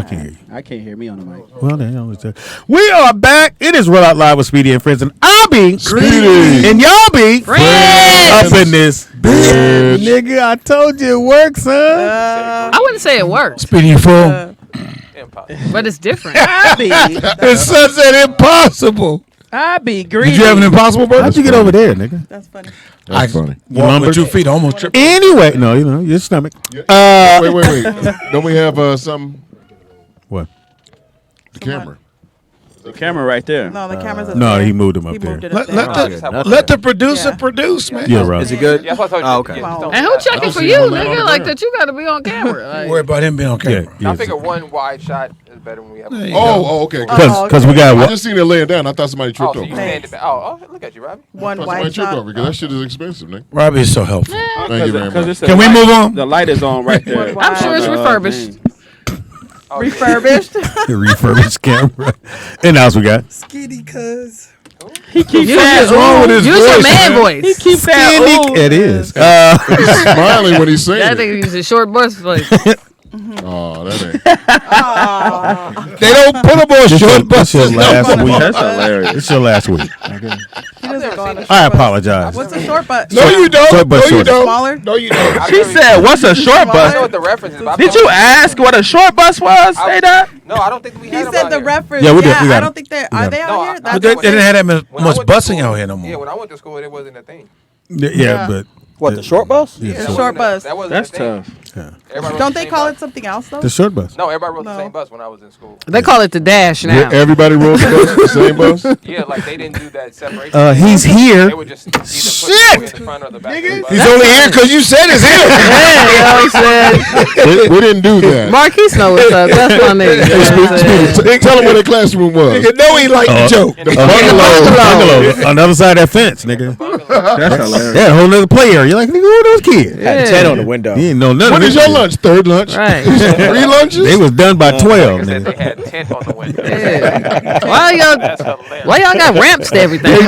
can't hear you. I can't hear me on the mic. Well, then, we are back. It is Roll Out Live with Speedy and Friends, and I'll be Speedy, and y'all be Friends. up in this bitch. Nigga, I told you it works, son. I wouldn't say it works, Speedy, you fool. but it's different. It's sunset impossible. I be greedy. Did you have an impossible burger? How'd you get over there, nigga? That's funny. That's funny. Walked with 2 feet, almost tripped. Anyway, no, your stomach. Wait. Don't we have something? What? The camera. The camera right there. No, the camera's up No, there. he moved him up He there. moved it Let, up there. let the producer produce, man. Yeah, right. Is it good? Yeah, that's what I told you. okay. Wow. And who checking for you, nigga? Like that, you got to be on camera. Don't Like, worry about him being on camera. Yeah, I figure one wide shot is better when we have. Okay. Because we got I what? just seen it laying down. I thought somebody Oh, tripped so over. you stand back. Oh, look at you, Robbie. One Somebody white tripped shot. over because that shit is expensive, nigga. Robbie is so helpful. Thank you very much. Can we move on? The light is on right there. I'm sure it's refurbished. Oh, Refurbished. The refurbished camera. And else we got. Skitty cuz. He keeps saying, What's wrong with his use your voice, man man? voice. He keeps saying, ooh. It is. He's smiling when he's saying That it. nigga uses short bus voice. Oh, that ain't. They don't put him on short This your buses. last week. That's hilarious. This your last week. He doesn't go on a I short bus. apologize. What's a short butt? No, you don't. Short bus No, you shorter. don't. Smaller? No, you don't. I've She never- said, "What's a short I know bus?" what the reference is. But I've Did never- you ask what a short bus was? Say that. No, I don't think we He had them said out the here. reference. Yeah, we did. We got I it. don't think they're. We Are got they it. out No, here? I- But they didn't have that When I much went to busing school- out here no Yeah, more. when I went to school, it wasn't a thing. Yeah, but What, the short bus? Yeah, That short wasn't a- bus. That wasn't That's a thing. tough. Everybody rode Don't the they same call bus. it something else though? the short bus. No, everybody rode the No. same bus when I was in school. They call it the dash now. Everybody rode the bus, the same bus. Yeah, like they didn't do that separation. He's They here. would just either put you in the front or the back of the bus. He's only here because you said it's him. Yeah, you know what I'm saying? We didn't do that. Marquise know what's up. That's my nigga. You know what I'm saying? Tell him where the classroom was. You know he liked the joke. The bungalow. On the other side of that fence, nigga. That's hilarious. Yeah, a whole nother play area. You're like, nigga, who are those kids? Had a tent on the window. You didn't know nothing. When of is this your shit. lunch? Third lunch? Right. 3 lunches? They was done by 12. They said Nigga. they had tent on the window. Yeah. That's hilarious. Why y'all got ramps to everything?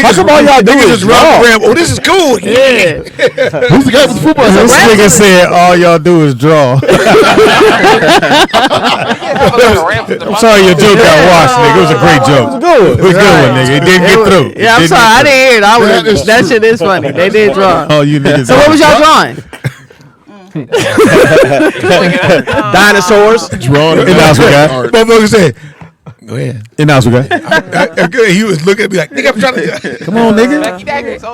How come all y'all do Niggas is just run draw? the ramp. Oh, this is cool. Yeah. Who's the guy with the football? This nigga said all y'all do is draw. I'm sorry your joke got washed, nigga. It was a great joke. It was a good one, nigga. It didn't get through. Yeah, I'm sorry. I didn't hear it. That shit is funny. They did draw. Oh, you niggas. So what was y'all drawing? Dinosaurs. Drawing And that's what got. art. Motherfucker said, go ahead. And that's what got. Good. He was looking at me like, nigga, I'm trying to. Come on, nigga.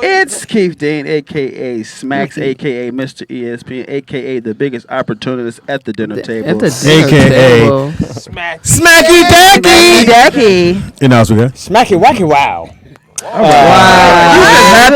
It's Keith Dean, a.k.a. Smacks, a.k.a. Mr. ESPN, a.k.a. the biggest opportunist at the dinner table. At the dinner AKA. table. Smacky Dacky. Jackie. And that's what got. Smacky wacky wow. Wow.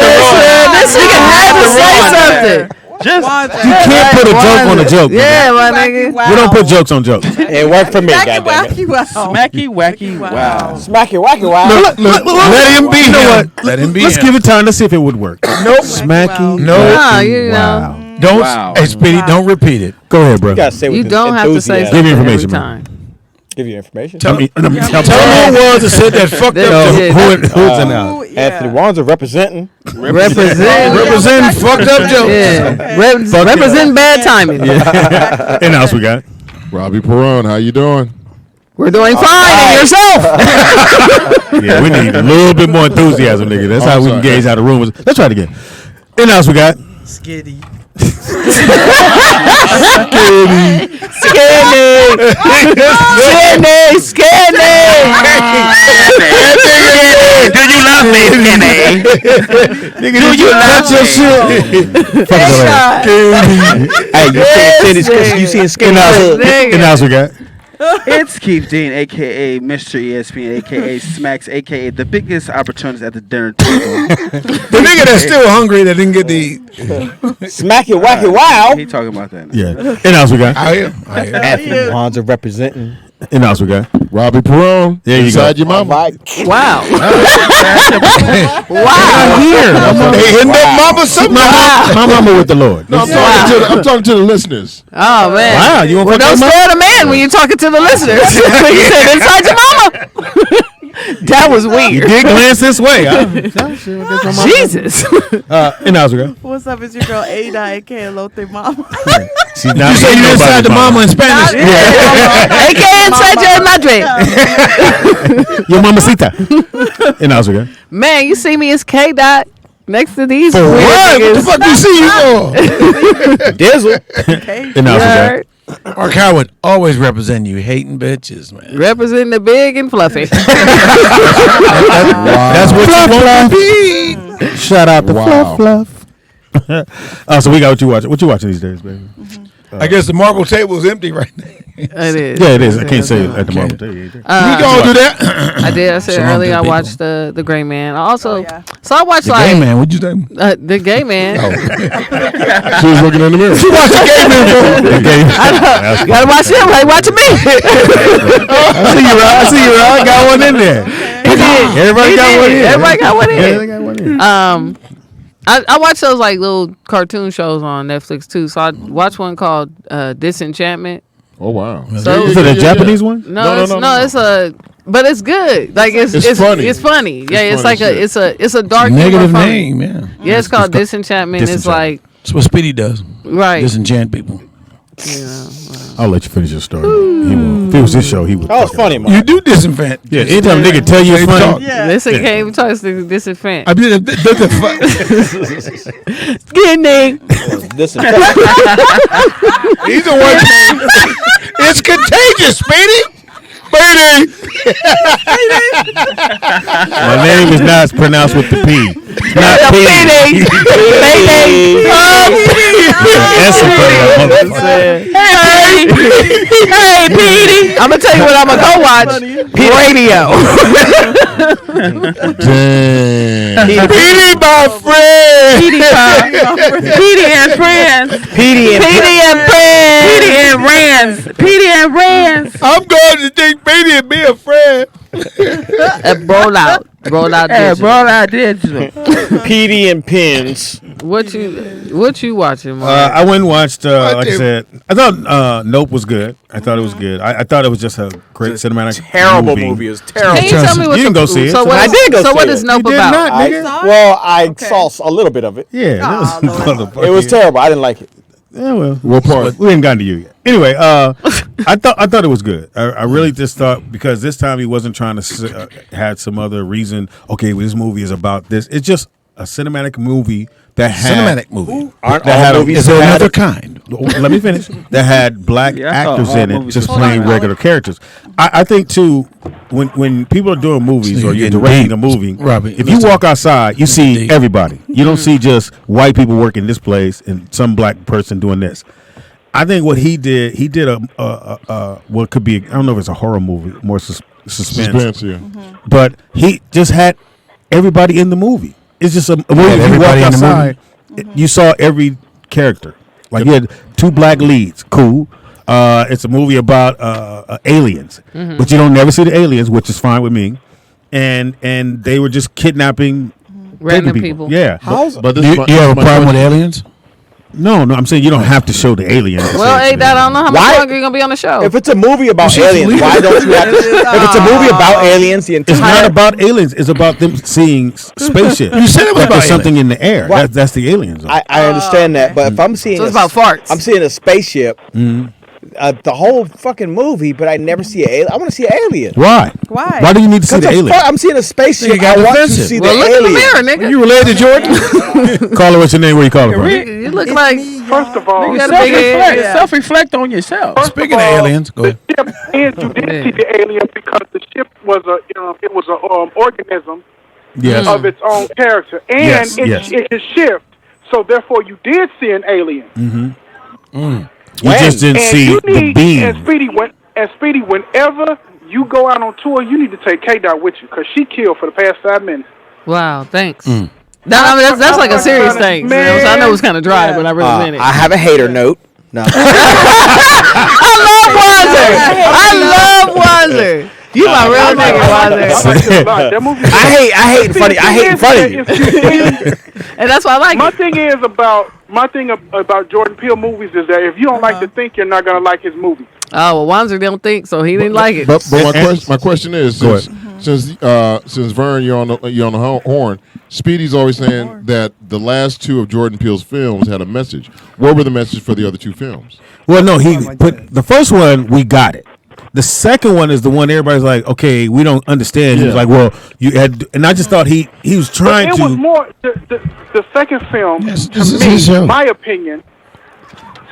This nigga had to say something. Just You can't put a joke on a joke. Yeah, nigga. my nigga. We don't put jokes on jokes. It worked for me, Smacky goddammit. wacky wow. smacky wacky wow. Smacky wacky wow. Let him be. You know what? Let him be. Let's give it time. Let's see if it would work. Nope. Smacky. No. Nah, you Wow. Don't. Wow. Hey, Speedy, don't repeat it. Go ahead, bro. You gotta say with You don't have to say enthusiasm. Give me something information, every man. time. Give you information. Tell me. Tell Tell me who it was that said that fucked That- up joke. yeah, who's in out? Ooh, yeah. Anthony Wanzer representing. Represent. Representing fucked up jokes. Yeah. Represent bad timing. And else we got. Robbie Perron, how you doing? We're doing fine. And yourself. Yeah, we need a little bit more enthusiasm, nigga. That's how we can gauge how the room was. Let's try it again. And else we got. Skitty. do you love me, Skinny? Nigga, do you love your shit? Fuck the Hey, you seen skinny? And else we got. It's Keith Dean, a.k.a. Mr. ESPN, a.k.a. Smacks, a.k.a. the biggest opportunist at the dinner table. The nigga that's still hungry that didn't get the. Smacky wacky wow. He talking about that. Yeah. And else we got. I hear. Anthony Wanzer representing. And else we got. Robbie Perron. There you inside go. your mama. Wow. Wow. Here. They hitting up mama something. My mama with the Lord. No, I'm talking to the listeners. Oh, man. Wow, you want Well, to don't fuck scare the man when you're talking to the listeners. You said inside your mama. That was You weird. did glance this way. Jesus. In house girl. What's up? It's your girl Ada, aka Lotte Mama. She's not. You say you inside the mama in Spanish? AKA Sacha Madre. Your mamacita. In house girl. Man, you see me as K Dot next to these weird What? What the niggas. fuck you see you for? Dizzle. Okay. In You house girl. heard? Mark Howard always representing you, hating bitches, man. Representing the big and fluffy. That's what you want to be. Shout out to Fluff. So we got what you watching. What you watching these days, baby? I guess the marble table is empty right now. It is. Yeah, it is. I can't say it at the moment. We gonna do that. I did. I said Shalom to earlier the I people. watched the Gray Man. I also, Oh, yeah. so I watched The like gay man, what'd you say? the Gay Man. She was looking in the mirror. You watch the gay man. You gotta watch him like watching me. I see you, Rod. Got one in there. Everybody got one in. Everybody got one in. Everybody got one in. I watch those like little cartoon shows on Netflix too. So I watched one called Disenchantment. Oh wow. So- Is it a Japanese one? No, it's a, but it's good. Like it's funny. It's funny. Yeah, it's funny like shit. it's a dark Negative humor funny. name, yeah. Yeah, it's called Disenchantment. It's like That's what Speedy does. right. Disenchant people. I'll let you finish your story. He will. If it was his show, he would. That was funny, man. You do disinfect. Yeah, anytime a nigga tell you it's funny. Yeah. Listen, can't even touch the disinfect. I mean, that's a fuck. Skinny. Listen, He's the one. It's contagious, Speedy. Speedy. My name is not pronounced with the P. It's not P. That's a funny motherfucker. Hey, Petey. I'm gonna tell you what I'm gonna go watch. Radio. Damn. Speedy, my friend. Petey and friends. Petey and Petey and Rans. I'm going to take Speedy and be a friend. Roll out. Hey, bro, I did. Petey and Pins. What you watching, Mark? I went and watched, like I did- said, I thought Nope was good. I thought it was good. I thought it was just a great cinematic Terrible movie. It was terrible. Can you tell me what You didn't go see it. So what I is, did go so see what it. is Nope You did about? not, I, nigga. well, I Okay. saw a little bit of it. Yeah, that was motherfucker. It was terrible. I didn't like it. Yeah, well, What part? we ain't gotten to you yet. Anyway, I thought it was good. I really just thought because this time he wasn't trying to had some other reason. Okay, well, this movie is about this. It's just a cinematic movie that had Cinematic movie. Aren't that all had movies Is there had another kind? Let me finish. That had black Yeah, I saw actors all in it, movies just with playing black regular characters. I think too, when people are doing movies So or you're you're getting directing a deep. movie, Robbie, if you listen. walk outside, you see Deep. everybody. You don't see just white people working this place and some black person doing this. I think what he did a what could be, I don't know if it's a horror movie, more suspense, Yeah. but he just had everybody in the movie. It's just a movie. If you everybody walk in the outside, you saw every character. Like you had two black leads. Cool. It's a movie about aliens, but you don't never see the aliens, which is fine with me. And they were just kidnapping Random taking people. Yeah. But Do you have a problem with aliens? No, I'm saying you don't have to show the aliens. Well, hey, Dad, I don't know how much Why- longer you're gonna be on the show. If it's a movie about she's aliens, leaving. why don't you have to? If it's a movie about aliens, the It's entire not about aliens. It's about them seeing spaceships. You said it was Like about there's something in the air. Right. That's the aliens. I understand that, but if I'm seeing so it's about farts. I'm seeing a spaceship, the whole fucking movie, but I never see an alien. I want to see an alien. Why? Why? Why do you need to see the alien? I'm seeing a spaceship. You got I want to offensive. see well, the look in the alien. mirror, nigga. You related to Jordan? Caller, what's your name? Where you calling from? You look like First of all, you got a big head. Yeah. Self-reflect on yourself. Speaking of aliens, go ahead. ship, and you didn't see the alien because the ship was a organism Yes. of its own character, and Yes, it yes. could shift. So therefore, you did see an alien. You just didn't And see you the need, beam. and Speedy, whenever you go out on tour, you need to take K-Dot with you because she killed for the past 5 minutes. Wow, thanks. No, I mean, that's like a serious thing. You know what I'm saying? I know it's kind of dry, but I really meant it. I have a hater note. No. I love Wiser. You my real nigga, I Wiser. like it a lot. That movie. I hate funny. I hate in front of you. And that's why I like My it. thing about Jordan Peele movies is that if you don't like to think, you're not gonna like his movie. Oh, well, Wiser don't think, so he didn't like it. But my question is, Go since, Since Vern, you're on the horn. Speedy's always saying that the last two of Jordan Peele's films had a message. What were the message for the other two films? Well, no, he put the first one. We got it. The second one is the one everybody's like, okay, we don't understand. He was like, well, you had, and I just thought he was trying to. It was more the second film. Yes, to this is his show. my opinion,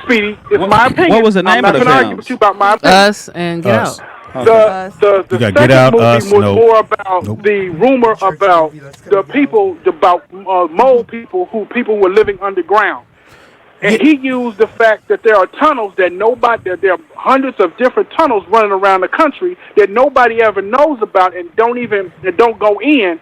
Speedy, is my opinion. what was the name I'm of the not gonna argue films? with you about my opinion. Us and Get Us. Out. The You got second Get Out, movie Us, was nope. more about the rumor about the people, about mole people people were living underground. And he used the fact that there are tunnels that there are hundreds of different tunnels running around the country that nobody ever knows about and don't go in.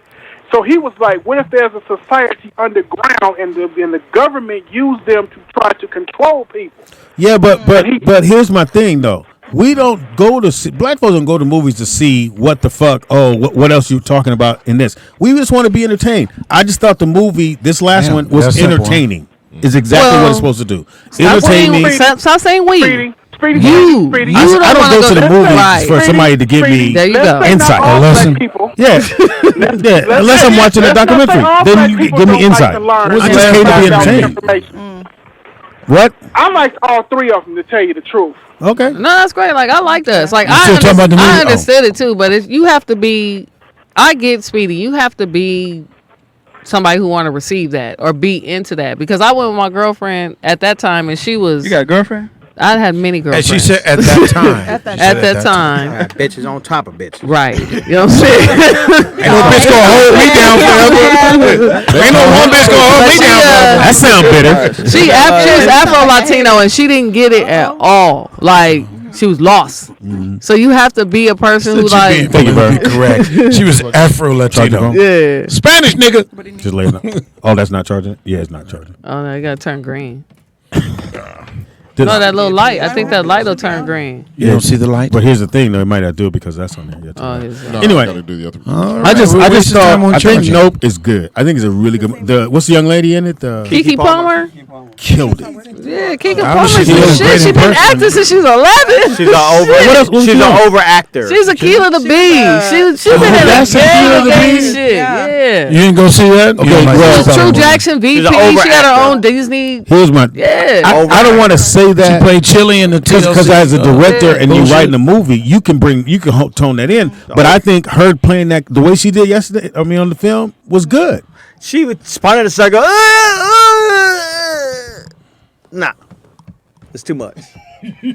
So he was like, what if there's a society underground and the government used them to try to control people? Yeah, but here's my thing though. We don't go to see, black folks don't go to movies to see what the fuck. Oh, what else you talking about in this? We just want to be entertained. I just thought the movie, this last one, was entertaining. Is exactly what it's supposed to do. Entertaining. Stop saying we. Speedy, You. Speedy. You I don't go to the movies right. for somebody to give me There you go. insight. All lesson. black people. Yeah, unless I'm watching a documentary, then you give me insight. I just came to be entertained. What? I liked all three of them, to tell you the truth. Okay. No, that's great. Like I like that. It's like still talking about the movie? I understood it too, but you have to be. I get Speedy. You have to be somebody who want to receive that or be into that, because I went with my girlfriend at that time and she was. You got a girlfriend? I had many And girlfriends. she said at that time. At that at that time. Bitches on top of bitches. Right. You know what I'm saying? Ain't no bitch gonna hold me down forever. Ain't no one bitch gonna hold me down forever. That sound bitter. She was Afro-Latino and she didn't get it at all. Like, she was lost. So you have to be a person who like. Thank you, bro. Correct. She was Afro-Latino. Yeah. Spanish nigga. Just laying up. Oh, that's not charging? Yeah, it's not charging. Oh no, you gotta turn green. No, that little light. I think that light will turn green. You don't see the light? But here's the thing, though. It might not do it because that's on there. Yeah, Oh, his, No, Anyway. I gotta do the other one. All right. I just We're wasting time thought. on I think charging. Nope is good. I think it's a really good. What's the young lady in it? Kiki Palmer. Killed it. Yeah, Kiki I Palmer. was Shit, just great she in been person. acting since she was 11. She's an over actor. She's Akilah the Bee. She been in a that's Akilah the gay Bee? shit. Yeah. You ain't gonna see that? Okay, You don't like well- that True movie. Jackson VP. She's an She had her overactor. own Disney. Here's my. Yeah. I don't want to say She that played Chili in the because TLC. as a director and you bullshit. writing a movie, you can tone that in. But I think her playing that the way she did yesterday, on the film, was good. She would spun in a circle. Nah, it's too much.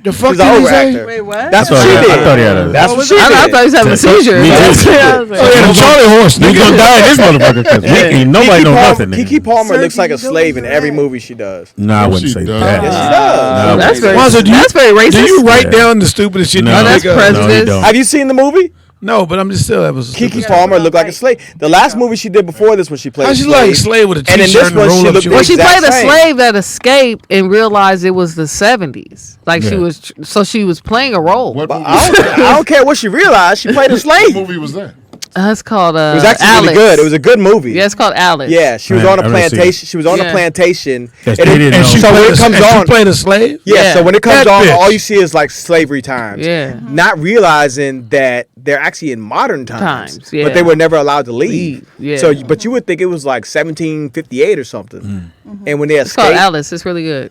The fuck She's an did he over say? actor. Wait, what? That's what she I did. thought he had a. That's what she I thought did. he was having a seizure. Me too. That's what I was Oh, like. yeah, the Charlie horse. He's gonna die in this motherfucker because nobody knows nothing. Kiki Palmer looks like a slave in every movie she does. No, I wouldn't She say does. that. Yes, she No, does. That's very, Kwanzaa, do you- that's very racist. Do you write Yeah. down the stupidest shit? No. you Oh, that's think of? prejudice. No, you don't. Have you seen the movie? No, but I'm just still. That was Kiki Palmer looked like a slave. The last movie she did before this, when she played How a she slave, like slave with a and in t-shirt this and one, roll she up looked shorts? Well, she exact played a same. slave that escaped and realized it was the 70s. Like she Yeah. was, so she was playing a role. What movie? I don't care what she realized. She played a slave. What movie was that? It's called It was actually Alice. really good. It was a good movie. Yeah, it's called Alice. Yeah, she was Right, on a I haven't seen plantation. She was on a Yeah. plantation. Yes, And they it- didn't and know. so when it comes and on, she played a slave. yeah, Yeah. so when it comes That on, bitch. all you see is like slavery times. Yeah. Not realizing that they're actually in modern times. Times, yeah. But they were never allowed to leave. Yeah. So, but you would think it was like 1758 or something. And when they It's called escaped, Alice. It's really good.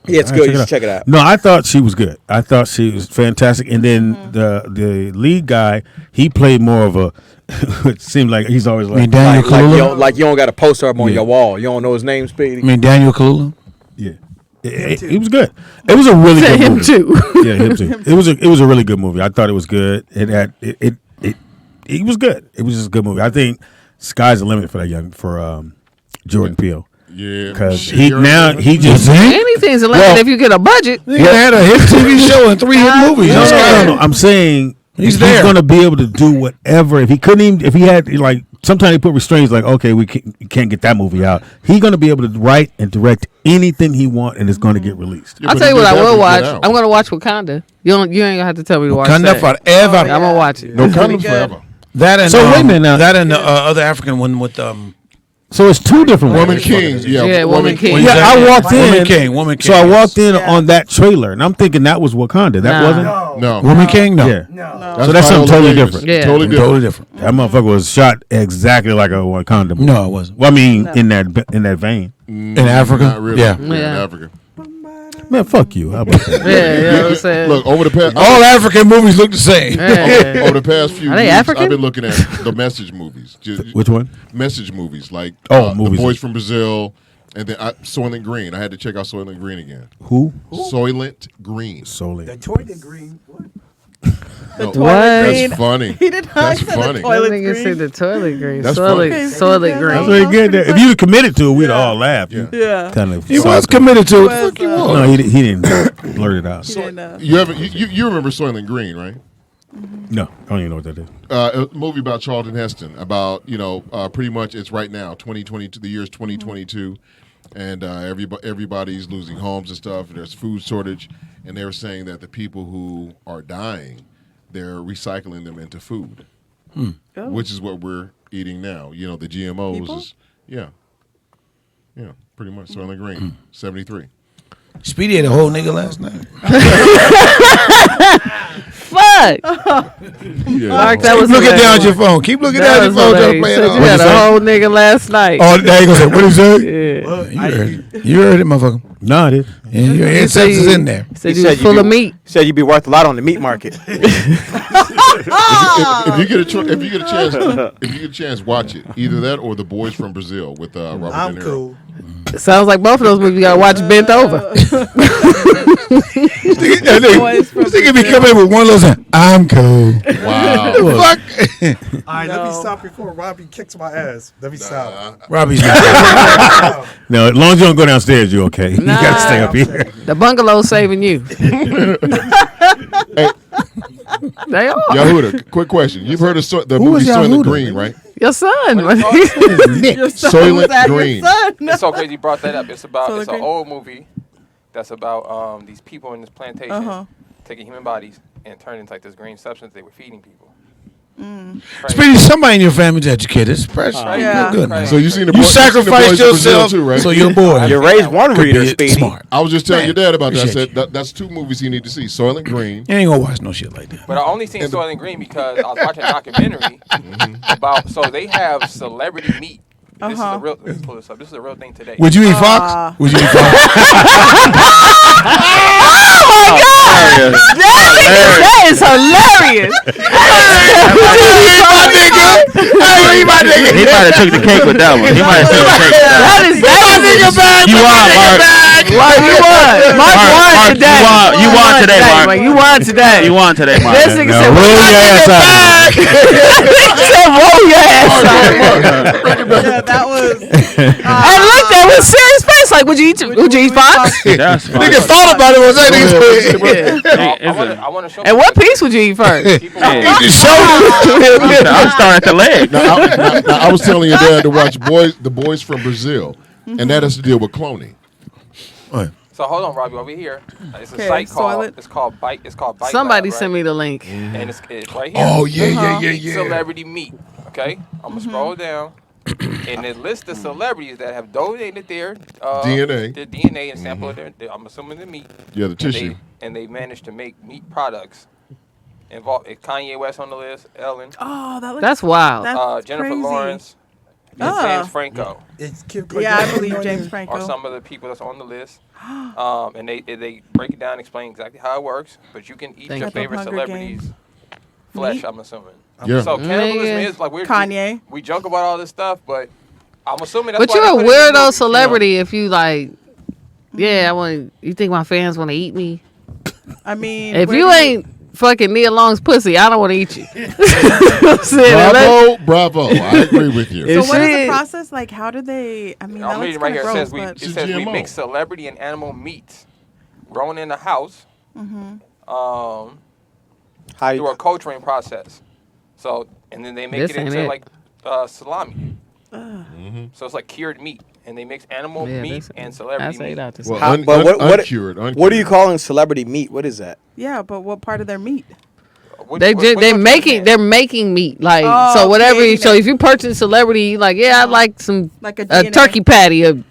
yeah, it's All good. right, You should check it out. No, I thought she was good. I thought she was fantastic. And then the lead guy, he played more of a. It seemed like he's always I mean like, Daniel Kaluuya. Like you don't got a poster up on Yeah. your wall. You don't know his name, Speedy. I mean Daniel Kaluuya. yeah. He was good. It was a really good Him movie. too. Yeah, him too. It was a really good movie. I thought it was good. It was good. It was just a good movie. I think sky's the limit for Jordan Peele. Yeah. Because Shit, he you already said it. just Anything's a limit Well- if you get a budget. He had a hit TV show and 3 hit movies. no. I'm saying He's he's there. going to be able to do whatever. If he had like sometimes he put restraints like, okay, we can't get that movie out. He's going to be able to write and direct anything he wants, and it's going to get released. Yeah, I'll but tell you he what did I that will for watch. Get Out. I'm gonna watch Wakanda. You ain't gonna have to tell me to watch Wakanda that. forever. I'm gonna watch it. No Pretty condoms good. forever. That and So wait a minute now. That and the other African one with So it's two different Woman ones. King. Yeah, Woman King. Yeah, I walked in. Woman King. So I walked in on that trailer, and I'm thinking that was Wakanda. That wasn't. No. Woman King, no. Yeah. No. So that's something totally Davis. different. Yeah. Totally different. That motherfucker was shot exactly like a Wakanda movie. No, it wasn't. Well, I mean, in that vein. In Africa? Not really. Yeah. In Yeah. Africa. Man, fuck you. How about that? Yeah, you know what I'm saying? Look, over the past All African movies look the same. Yeah. over the past few Are they weeks, African? I've been looking at the message movies. Which one? Message movies like Movies. The Boys from Brazil, and then Soylent Green. I had to check out Soylent Green again. Who? Soylent Green. Solely. Toilet green. What? The No, toilet green. That's funny. He did not That's say funny. the toilet Nigga green. said the toilet green. That's Soylent funny. Soylent green. That's what he get there. If you committed to it, we'd all laugh. Yeah. Yeah. Kind of. He was committed to it. Was, Fuck you uh, all. No, he didn't blurt it out. He didn't, You remember Soylent Green, right? No, I don't even know what that is. A movie about Charlton Heston about pretty much it's right now 2022. The year's 2022, and everybody's losing homes and stuff. There's food shortage, and they were saying that the people who are dying, they're recycling them into food, which is what we're eating now. You know, the GMOs People? is pretty much Soylent Green 73. Speedy had a whole nigga last night. Fuck. Yeah. Mark, that was Keep looking hilarious. down at your phone. Keep looking That down at your was phone. Just hilarious. play Said it you off. had a whole nigga last night. Oh, there you go. What did he say? Yeah. You heard it. You heard it, motherfucker. No, I did. Yeah, your ancestors you- in there. Said He you was said full you of be- meat. Said you'd be worth a lot on the meat market. If you get a chance, watch it. Either that or The Boys from Brazil with Robert I'm De Niro. cool. Sounds like both of those movies you gotta watch bent over. This nigga be coming in with one little saying, I'm cool. Wow. Fuck. All right, let me stop before Robbie kicks my ass. Let me stop. Robbie's not. No, as long as you don't go downstairs, you're okay. You Nah. gotta stay up here. The bungalow's saving you. They are. Yahuda, quick question. You've heard of the Who movie is Soylent Yahuda? Green, right? Your son. Your son Soylent was at Green. Your son. It's so crazy you brought that up. It's So it's the an green- old movie that's about these people in this plantation Uh-huh. taking human bodies and turning into like this green substance they were feeding people. Speedy, somebody in your family's educated. It's precious. Yeah. You're good, man. So you seen the You Boys from sacrificed Brazil yourself too, right? so your boy You raised one could reader, be Speedy. smart. I was just telling your dad about that. I Appreciate said that's two movies you need to see: Soylent Green. You ain't gonna watch no shit like that. But I only seen Soylent Green because I was watching a documentary about. So they have celebrity meat. This is a real. Let's pull this up. This is a real thing today. Would you eat fox? Would you eat fox? That is hilarious. He might have took the cake with that one. He might have took the cake with that That is one. You won, Mark. Mark, you won. Mark won Mark, today. you won today, Mark. You won today. You won today, Mark. This nigga said, roll your ass out. he said, roll your ass out. Yeah, that was. I looked at him with serious face like, would you eat fox? That's fine. Nigga thought about it. Was that I want to show. And what piece would you eat first? People I'm starting at the leg. Now, I was telling your dad to watch The Boys from Brazil, and that has to deal with cloning. So hold on, Robbie, over here. It's a Okay, site called. Soylent. It's called Bite. It's called Bite. Somebody Lab, send right? me the link. And it's right here. Oh yeah. Celebrity meat. Okay, I'm gonna scroll down, and it lists the celebrities that have donated their DNA and sample of their. I'm assuming the meat. Yeah, the tissue. And they managed to make meat products. Involved Kanye West on the list, Ellen, Oh, that looks. That's wild. That's Jennifer crazy. Lawrence, and Ah. James Franco It's Kim Yeah, I Kardashian believe on James there. Franco. are some of the people that's on the list. And they break it down, and explain exactly how it works. But you can eat Thank your you. favorite Hunger celebrities' Games. flesh. Meat? I'm assuming. Yeah. So cannibalism Nigga. is like we're Kanye. We joke about all this stuff, but I'm assuming that's. But why you're they a put it in the weirdo movie. celebrity if you like, yeah, I want. You think my fans want to eat me? I mean, If where you do ain't fucking Nia Long's pussy, I don't want to eat you. I'm saying, unless- Bravo. I agree with you. So If what is she- the process? Like, how do they? I mean, that I'm looks reading right kind here. of It gross, says but it says we GMO. mix celebrity and animal meats grown in the house How through you, a culturing process. So and then they make This it ain't into it. like salami. So it's like cured meat, and they mix animal Yeah, meat this- and I celebrity say meat. that to Well, say. How- but what- uncured. what are you calling celebrity meat? What is that? yeah, but what part of their meat? They're making meat like so whatever. Okay, so if you purchase celebrity, like I'd like some like a turkey patty of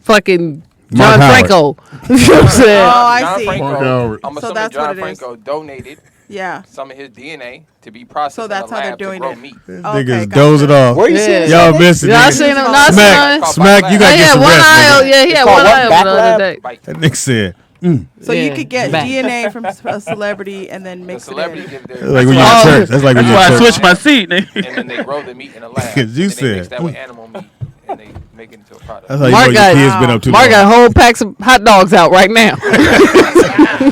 fucking Mark John Howard. Franco. You know what I'm saying? Oh, I John see. Franco, I'm So assuming that's John what it is. Franco donated Yeah. some of his DNA to be processed So that's in the how they're lab doing to grow it. meat. Niggas dozing off. Where you seeing this? Y'all missing Yeah, I it. seen him. Smack, Smack. you gotta get some one rest, eye. nigga. Yeah, he had called one what? eye open Back the lab? other day. That nigga said. So you could get Back. DNA from a celebrity and then The mix it celebrity in. give That's their like when you're in church. That's like when That's you're why I in church. switched my seat, nigga. and then they grow the meat in the lab. You and then said. they mix that with animal meat and they make it into a product. That's how you Mark know got- your kids been up too Mark long. got whole packs of hot dogs out right now.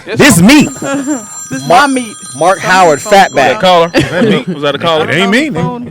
This meat. This is my meat. Mark Howard, fatback. Caller. Was that me? Was that a caller? It ain't me, nigga. Phone.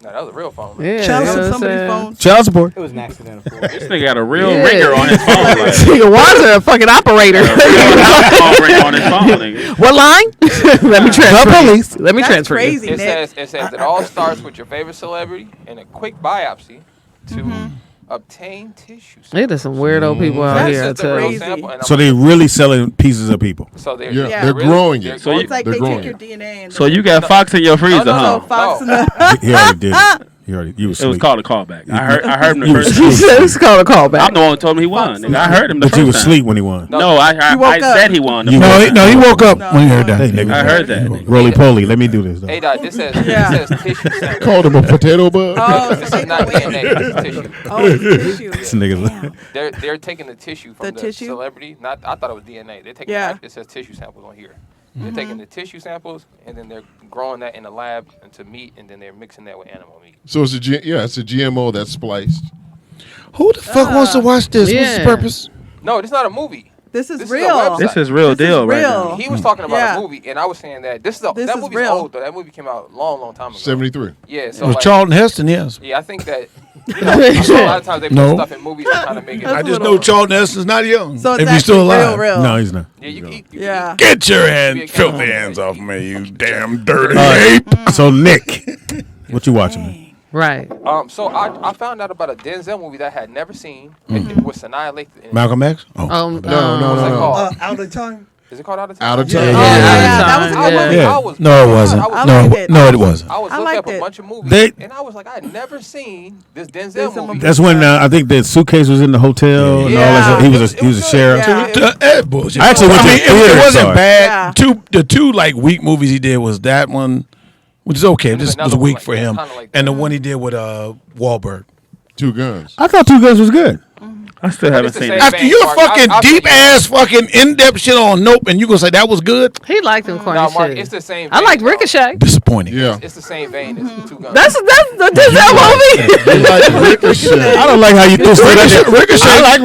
No, that was a real phone. Man. Yeah, Challenge you know what I'm somebody's saying? phone. Child support. It was an accident. This nigga got a real Yeah. ringer on his phone. Like, Nigga, Wazza a fucking operator. phone ring on his phone, nigga. What line? Let me transfer. The police. Let me That's transfer. you. crazy, It Nick. says it all starts with your favorite celebrity and a quick biopsy to obtain tissue. There's some weirdo people out That's here. I just tell you. crazy. Sample, and So they really selling pieces of people. so they're Yeah, they're growing it. So you- It's like They're they growing take your it. DNA and So you got Fox in your freezer, no, huh? no. Fox Oh. in the He already did it. You was It was asleep. called a callback. I heard him You the was first asleep. time. He said it's called a callback. I'm the one who told him he won. Nigga. I heard him the But first you was time. asleep when he won. No, I woke up. said he won. You He woke up No, when he heard no. that. Hey, nigga. I heard that. Roly poly. Let me do this though. Hey, Doc, this says tissue sample. Called him a potato bug. Oh, This so is not they- DNA. This is tissue. Oh, it's tissue. This nigga. They're taking the tissue from The the, tissue? celebrity. Not I thought it was DNA. They're taking Yeah. it says tissue samples on here. They're taking the tissue samples and then they're growing that in the lab into meat and then they're mixing that with animal meat. So it's it's a GMO that's spliced. Who the fuck wants to watch this? What's Yeah. the purpose? No, it's not a movie. This is This is a real. website. This is real This is deal right real. now. He was talking about Yeah. a movie, and I was saying that This that is movie's real. old though. That movie came out a long time ago. 73. Yeah, It so was like, Charlton Heston, yes. yeah, I think that you know, a lot of times they put No. stuff in movies to kind of make it. I just know Charlton Heston's not young. So it's if he's still actually alive. real. No, he's not. Yeah, you can eat. You Yeah. Get your Be a filthy cannibal. hands off me, you damn dirty All right. ape. So Nick, what you watching? Man? Right. So I found out about a Denzel movie that I had never seen. It was Sanaa Lathan. Malcolm X? Oh, What's that called? Out of time. Is it called Out of Time? Out of Yeah, time. yeah, that was I was, Yeah. I was, No, it wasn't. I was, No, liked it. no, it wasn't. I was I looking liked up a it. bunch of movies, They- and I was like, I had never seen this Denzel Denzel movie. movie. that's when I think the suitcase was in the hotel and all that. Stuff. He was a It was sheriff. Yeah. Bullshit. I actually went to the theater it and saw wasn't it. bad. Yeah. The two like weak movies he did was that one, which is okay. This was another one weak like for that, him, kinda like and the that. one he did with Wahlberg. Two guns. I thought Two Guns was good. I still haven't it's the seen same it. After Bang, your Mark, fucking I'll deep take it. ass fucking in depth shit on Nope, and you gonna say that was good? He liked them corny No, Mark, shit. it's the same. I vein, liked though. Ricochet. Disappointing. Yeah. It's the same vein as Two Guns. That's the Denzel movie. You like Ricochet. I don't like how you threw that. Ricochet. I like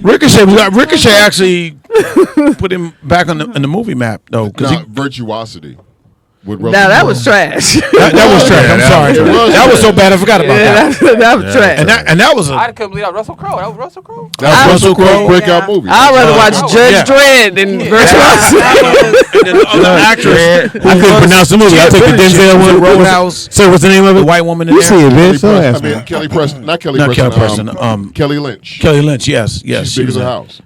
Ricochet. Ricochet actually put him back on in the movie map though, because No, Virtuosity. With Russell Now that Crowe. was trash. that was trash. I'm sorry. That was so bad. I forgot about Yeah, that. that was trash. And that was I a couldn't believe that was Russell Crowe. That was Russell Crowe. That was Russell Crowe's breakout movie. I'd rather watch Judge Yeah. Dredd than Virtuosity. and then the other actress. I couldn't pronounce the movie. I'll take the Denzel one. Roadhouse. Sir, what's the name of it? The white woman in You there. see it, bitch. So Kelly ass, Preston. I mean, man. Kelly Preston. Not Kelly Not Preston. Kelly Preston. Kelly Lynch. Kelly Lynch. Yes. She's She big was as a in- house.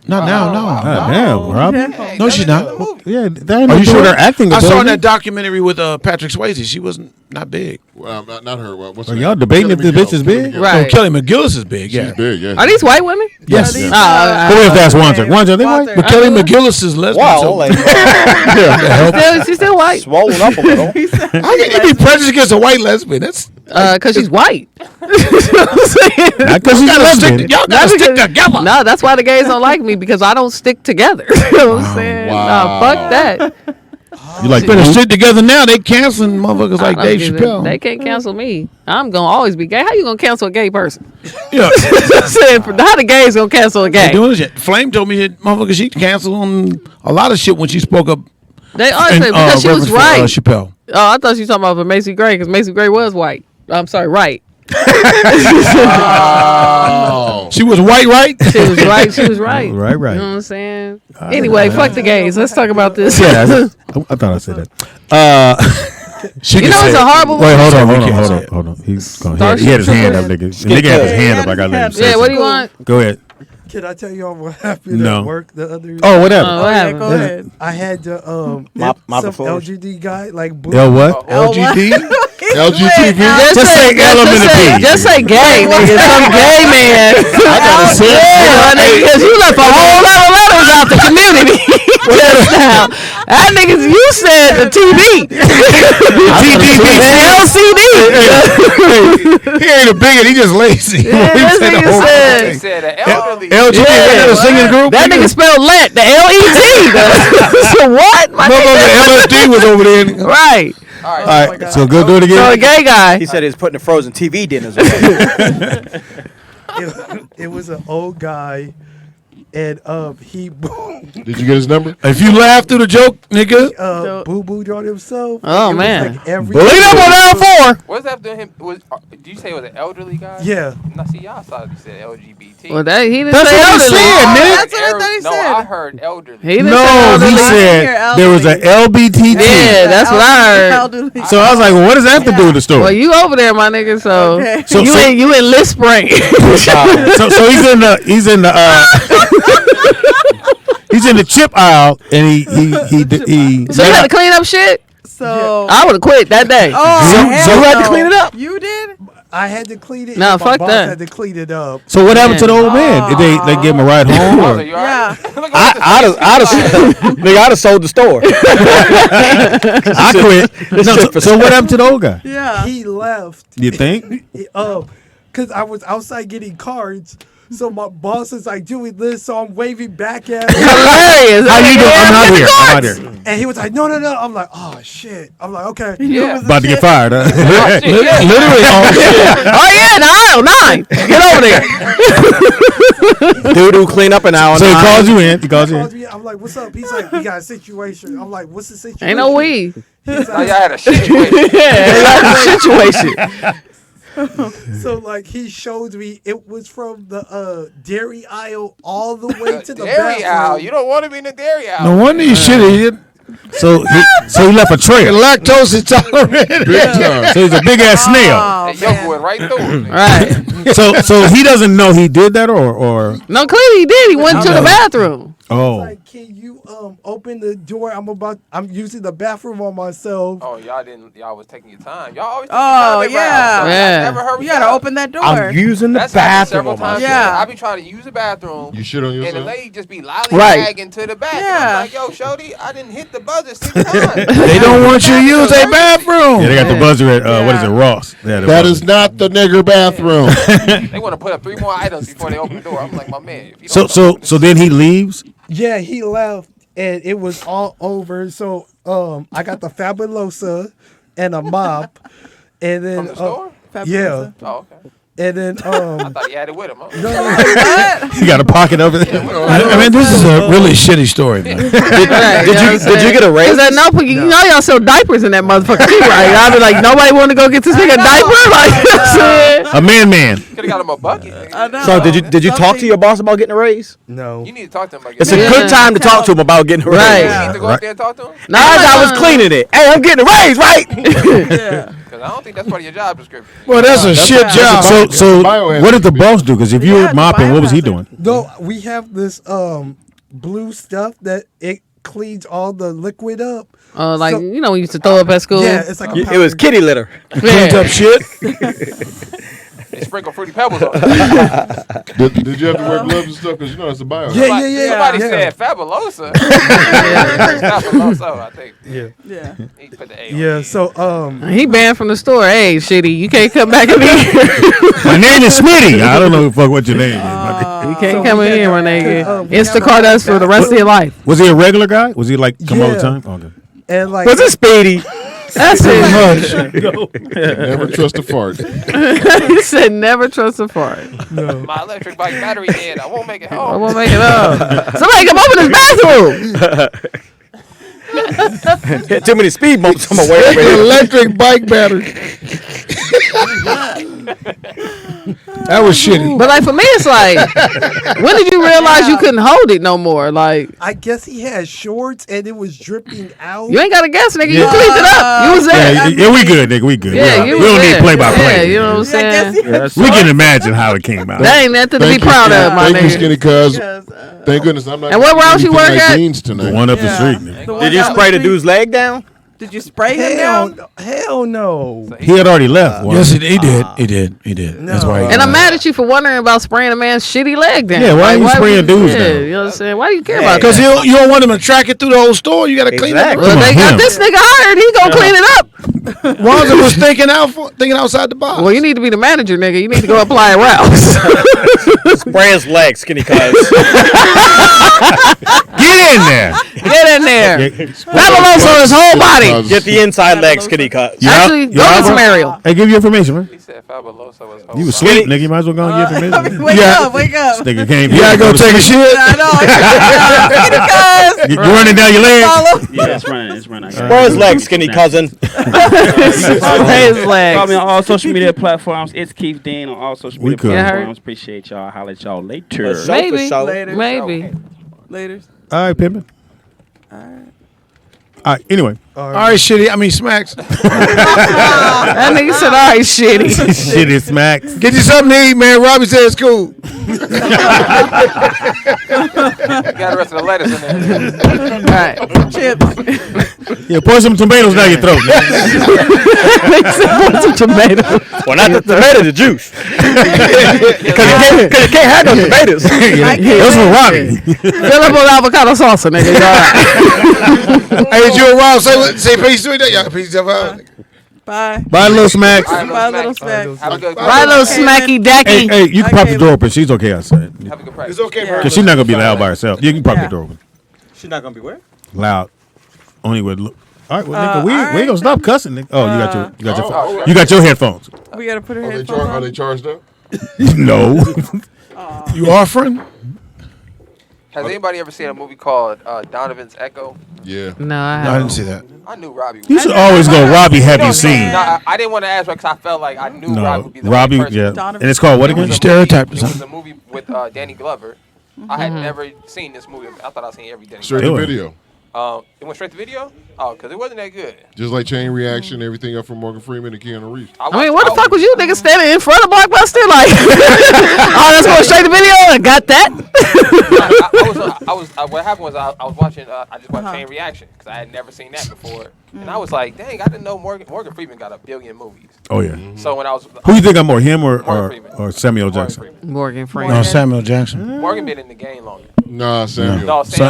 Not now. No. God damn, Rob. No, she's not. Yeah, that ain't Are no you sure? her acting I saw in ability. that documentary with Patrick Swayze. She wasn't not big. Not her. What's her Are name? y'all debating Kelly if the McGill. bitch is Kelly big? McGill. Right. No, Kelly McGillis is big. Yeah. She's big. Yeah. Are these white women? Yes. These, Who if that's Wanda? Wanda, they white? But Kelly McGillis is lesbian. Wow, so- like She's still white. swollen up a little. How can you be prejudiced against a white lesbian? That's Because she's white. Not because she's gotta stick. lesbian. Y'all gotta stick together. No, that's why the gays don't like me because I don't stick together. You know what I'm saying? wow. Nah, fuck that. You like better the stick together now. They canceling motherfuckers like I don't Dave give a- Chappelle. They can't cancel me. I'm gonna always be gay. How you gonna cancel a gay person? Yeah. How the gays gonna cancel a They gay? doing this shit. Flame told me that motherfucker she canceled on a lot of shit when she spoke up. They always say because she was right. Chappelle. Oh, I thought you were talking about for Macy Gray because Macy Gray was white. I'm sorry, right. Oh. She was white, right? She was right. She was right. Right, right. You know what I'm saying? Anyway, fuck the gays. Let's talk about this. Yeah, I thought I said that. She You know it's a horrible Wait, movie. hold on. He's going. He Starship had his hand up, Troopers. nigga. Nigga had his hand up. I got to let him say Yeah, what do something. you want? Go ahead. Can I tell y'all what happened No. at work the other? Oh, whatever. Oh, what happened? Go ahead. I had to Mop some the floors. LGD guy like L what? LGD? LGTV? Just say element of P. Just say gay, nigga. Some gay man. I gotta say Yeah, because you left a whole lot of letters out the community just now. That niggas, you said the TV. LCD. He ain't a bigot. He just lazy. Yeah, He this said the nigga whole said. He said an elderly. LGD, Yeah. the singing group. That nigga spelled let, the L-E-T. So what? My Motherfucker, LSD was over there. Right. All right. All right, so go do it So a again. gay guy. He said he was putting the frozen TV dinners away. it was an old guy, and he Did you get his number? If you laugh through the joke, nigga, boo booed on himself. Oh, It was man. like every lean up on L4. What's after him? Did you say it was an elderly guy? Yeah. No, see, y'all thought he said LGBT. Well, that he didn't That's say what he elderly. said, nigga. That's what I thought he No, said. I heard elderly. He didn't say No, elderly. he said there was an LBTT. Yeah, that's what I heard. Elderly. So I was like, well, what does that have to do with the story? Well, you over there, my nigga. So, Okay. So- you so- in list spring. so he's in the he's in the chip aisle, and he So you had to clean up shit. So. I would have quit that day. Oh, So hell you had to no. clean it up? You did? I had to clean it. Nah, and my fuck boss that. had to clean it up. So what happened to the old man? Did they give him a ride home? Oh, so Or? you all right? Yeah. Look at I'd have sold the store. I quit. No, so what happened to the old guy? Yeah. He left. You think? Because I was outside getting cards. So my boss is like doing this, so I'm waving back at him. Hilarious. How you doing? I'm out here. I'm out here. And he was like, no. I'm like, oh, shit. I'm like, okay. Yeah. About to get fired. Huh? Literally, Oh yeah, in aisle 9. Get over there. Dude, clean up an hour. So he calls you in. He calls He you calls in. me. I'm like, what's up? He's like, we got a situation. I'm like, what's the situation? Ain't no we. He's Oh, y'all like, had a situation. Situation. so like he showed me it was from the dairy aisle all the way to the Dairy bathroom. aisle. You don't want to be in the dairy aisle. no wonder you shit idiot. So he left a trail. Lactose intolerant. Big time. So he's a big ass snail. Oh, That yolk man. went right through it. Right. So he doesn't know he did that or No, clearly he did. He went to the bathroom. oh. Like, can you open the door? I'm using the bathroom on myself. Oh, y'all didn't. Y'all was taking your time. Y'all always. Oh, take your time yeah. around, so Yeah. I never heard You gotta open that door. I'm using the That's happened bathroom several on times. myself. Yeah. I be trying to use the bathroom. You shit on And the yourself? lady just be lollygagging Right. to the back. Yeah. And I'm like, yo, Shorty, I didn't hit the buzzer 6 times. They don't want you to use a bathroom. Yeah, they got the buzzer at what is it, Ross? They had a That buzzer. is not the nigger bathroom. They want to put up 3 more items before they open the door. I'm like, my man. If you So don't so then he leaves. Yeah, he left and it was all over. So I got the Fabulosa and a mop, and then from the store? yeah, Oh, okay. and then I thought he had it with him. Huh? He got a pocket over there. I mean, this is a really shitty story, man. Did you get a raise? Cause at no point, you know y'all sell diapers in that motherfucker too, right? I'll be like, nobody want to go get this nigga a diaper, like you know what I'm saying? A man. Could have got him a bucket. Nigga. I know. So did you talk to your boss about getting a raise? no. You need to talk to him about It's a getting good time to talk to him about getting a raise. Right. You need to go up there and talk to him? No, As I was cleaning it. Hey, I'm getting a raise, right? Yeah. Because I don't think that's part of your job description. Well, that's a shit job. So Biohazard what did the could be- boss do? Because if you Yeah, were the mopping, what was he biohazard. doing? No, we have this blue stuff that it cleans all the liquid up. Like, So- you know, we used to throw up at school. Yeah, it's like a It was powder. kitty litter. Cleaned up shit. They sprinkle Fruity Pebbles on it. Did you have to wear gloves and stuff? Because you know it's a biohazard. Yeah. Somebody yeah. said Fabulosa. Fabulosa, I think. Yeah. He put the A on Yeah, it. so He banned from the store. Hey, shitty, you can't come back in here. My name is Smitty. I don't know fuck what your name is. my nigga. You can't So come we in got- here, my nigga. we got Instacart us for the rest of your life. Was he a regular guy? Was he like come all the Yeah. time? Okay. and like Was it Speedy? That's it. Never trust a fart. He said never trust a fart. My electric bike battery dead. I won't make it I home. won't make it up. Somebody come open his bathroom. Hit too many speed bumps on my way over here. Electric bike battery. That was shitty. But like for me, it's like, when did you realize you couldn't hold it no more? Like, I guess he had shorts and it was dripping out. you ain't got to guess, nigga. You cleaned it up. You was there. Yeah, we good, nigga. We good. Yeah, we you don't was need there. play by play. Yeah, you know what I'm saying? We can imagine how it came out. That ain't nothing to be proud of, my Thank you, nigga. Skinny Cuz. Thank goodness I'm not. And what route you work at? Tonight. One up the street. Nigga. Did you spray the dude's leg down? Did you spray him down? Hell no. He had already left. Yes, he did. He did. That's why. And I'm mad at you for wondering about spraying a man's shitty leg down. Yeah, why are you spraying dudes down? down? You know what I'm saying? Why do you care about that? Because you don't want him to track it through the whole store. You got to clean it. Well, they got this nigga hired. He gonna clean it up. Wanza was thinking outside the box. Well, you need to be the manager, nigga. You need to go apply routes. Spray his leg, Skinny Cuz. Get in there. Get in there. Fabuloso on his whole body. Get the inside leg, Skinny Cuz. Actually, go get some Ariel. Hey, give you information, man. He said Fabuloso was You was asleep, nigga. You might as well go and get information. Wake up. This nigga came. You gotta go take a shit. I know. You running down your leg. Yeah, it's running. Spray his leg, Skinny Cousin. Spray his legs. Follow me on all social media platforms. It's Keith Dean on all social media could. platforms. Appreciate y'all. Holla at y'all later. Maybe. Later. Maybe. Later. All right, pimpin'. All right. Anyway. All right, shitty. I mean, smacks. That nigga said, all right, shitty. Shit is smacks. Get you something to eat, man. Robbie said it's cool. Got the rest of the lettuce in there. All right. Chips. Yeah, pour some tomatoes down your throat. Pour some tomatoes. Well, not the tomato, the juice. Because you can't have no tomatoes. Those were Robbie. Fill up on avocado salsa, nigga. You all right. Hey, did you and Rob say peace to it? Yeah, peace to it. Bye. Bye, little smacks. Bye, little snack. Have a good Bye, little smacky dacky. Hey, you can prop the door open. She's okay outside. Have a good practice. It's okay, bro. Because she's not going to be loud by herself. You can prop the door open. She's not going to be where? Loud. Only with. All right, well, nigga, we all ain't gonna stop cussing, nigga. Oh, you got your okay. your headphones. We gotta put her Are headphones they charged up? No. You offering? Has anybody ever seen a movie called Donovan's Echo? Yeah. No, No, I didn't see that. I knew Robbie. You should always go, Robbie, have you seen? No, I didn't want to ask because I felt like I knew Robbie would be the Robbie, right person. yeah. Donovan. And it's called what again? It was a Stereotyped or movie- It was something. a movie with Danny Glover. I had never seen this movie. I thought I seen every Danny Straight Glover. to video. It went straight to video? Oh, because it wasn't that good. Just like Chain Reaction, everything up from Morgan Freeman and Keanu Reeves. I mean, what the fuck was you niggas standing in front of Blockbuster? Like, oh, let's go straight to video and got that? What happened was I was watching, I just watched Chain Reaction because I had never seen that before. And I was like, dang, I didn't know Morgan Freeman got 1 billion movies. Oh yeah. So when I was. Who you think I'm more, him or Samuel Morgan Jackson? Freeman. Morgan Freeman. No, Samuel Jackson. Morgan been in the game longer. Nah, Samuel.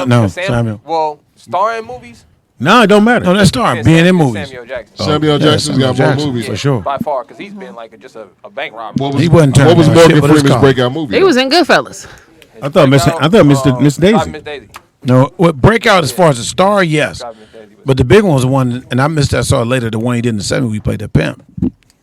No, Samuel. Well, starring movies. No, it don't matter. No, let's start being in movies. Samuel Jackson. Samuel Jackson's got more movies. for sure. By far, because he's been like just a bank robber. What He wasn't turning what was down Morgan shit, but it's Freeman's called. breakout movie? He was in Goodfellas. I thought Miss Daisy. Miss Daisy. No, what breakout as far as a star, yes. Drive Miss Daisy. But the big one was the one, and I missed that. I saw it later. The one he did in the 70s, we played the pimp.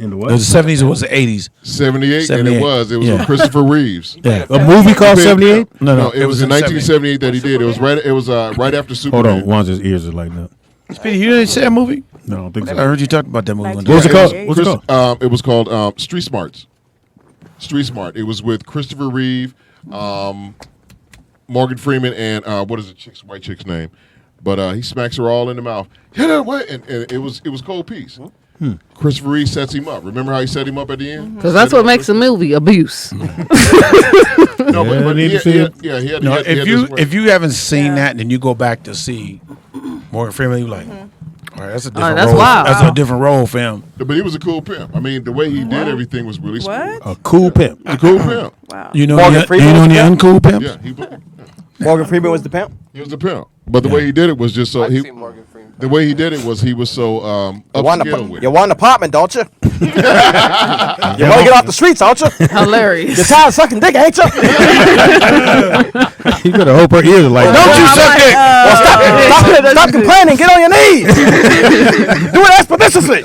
In the It was the 70s, it was the 80s. 78, and 78. it was Yeah. with Christopher Reeves. Yeah. A movie called Pimp. 78? No, it was in 1978 that he did. It was right after Hold Superman. on, Wanda's ears are lighting up. Speedy, you didn't see that movie? No, I don't think I so. heard you talk about that movie one day. What was it called? Yeah. What's it called? It was called Street Smarts. Street Smart. It was with Christopher Reeve, Morgan Freeman, and what is the white chick's name? But he smacks her all in the mouth. Hit her away, and it was cold piece. Christopher Reeve sets him up. Remember how he set him up at the end? Because that's what makes a movie abuse. No, Yeah, I need to see it. he had No, this way. if you haven't seen that, then you go back to see Morgan Freeman, you're like, all right, that's a different that's role. wild. That's a different role for him. But he was a cool pimp. I mean, the way he did everything was really smooth. What? A cool pimp. A cool pimp. Wow. You know, Morgan the, Freeman you know was the the pimp? uncool pimps? Yeah, Morgan Freeman was the pimp? he was a pimp. But the way he did it was just so I've he. seen Morgan Freeman. The way he did it was he was so upscale with You it. want an apartment, don't you? You want to get off the streets, don't you? You're Hilarious. tired of sucking dick, ain't you? You better hope her ears are lighting up. Don't you suck dick! Well, stop complaining. Get on your knees. Do it expeditiously.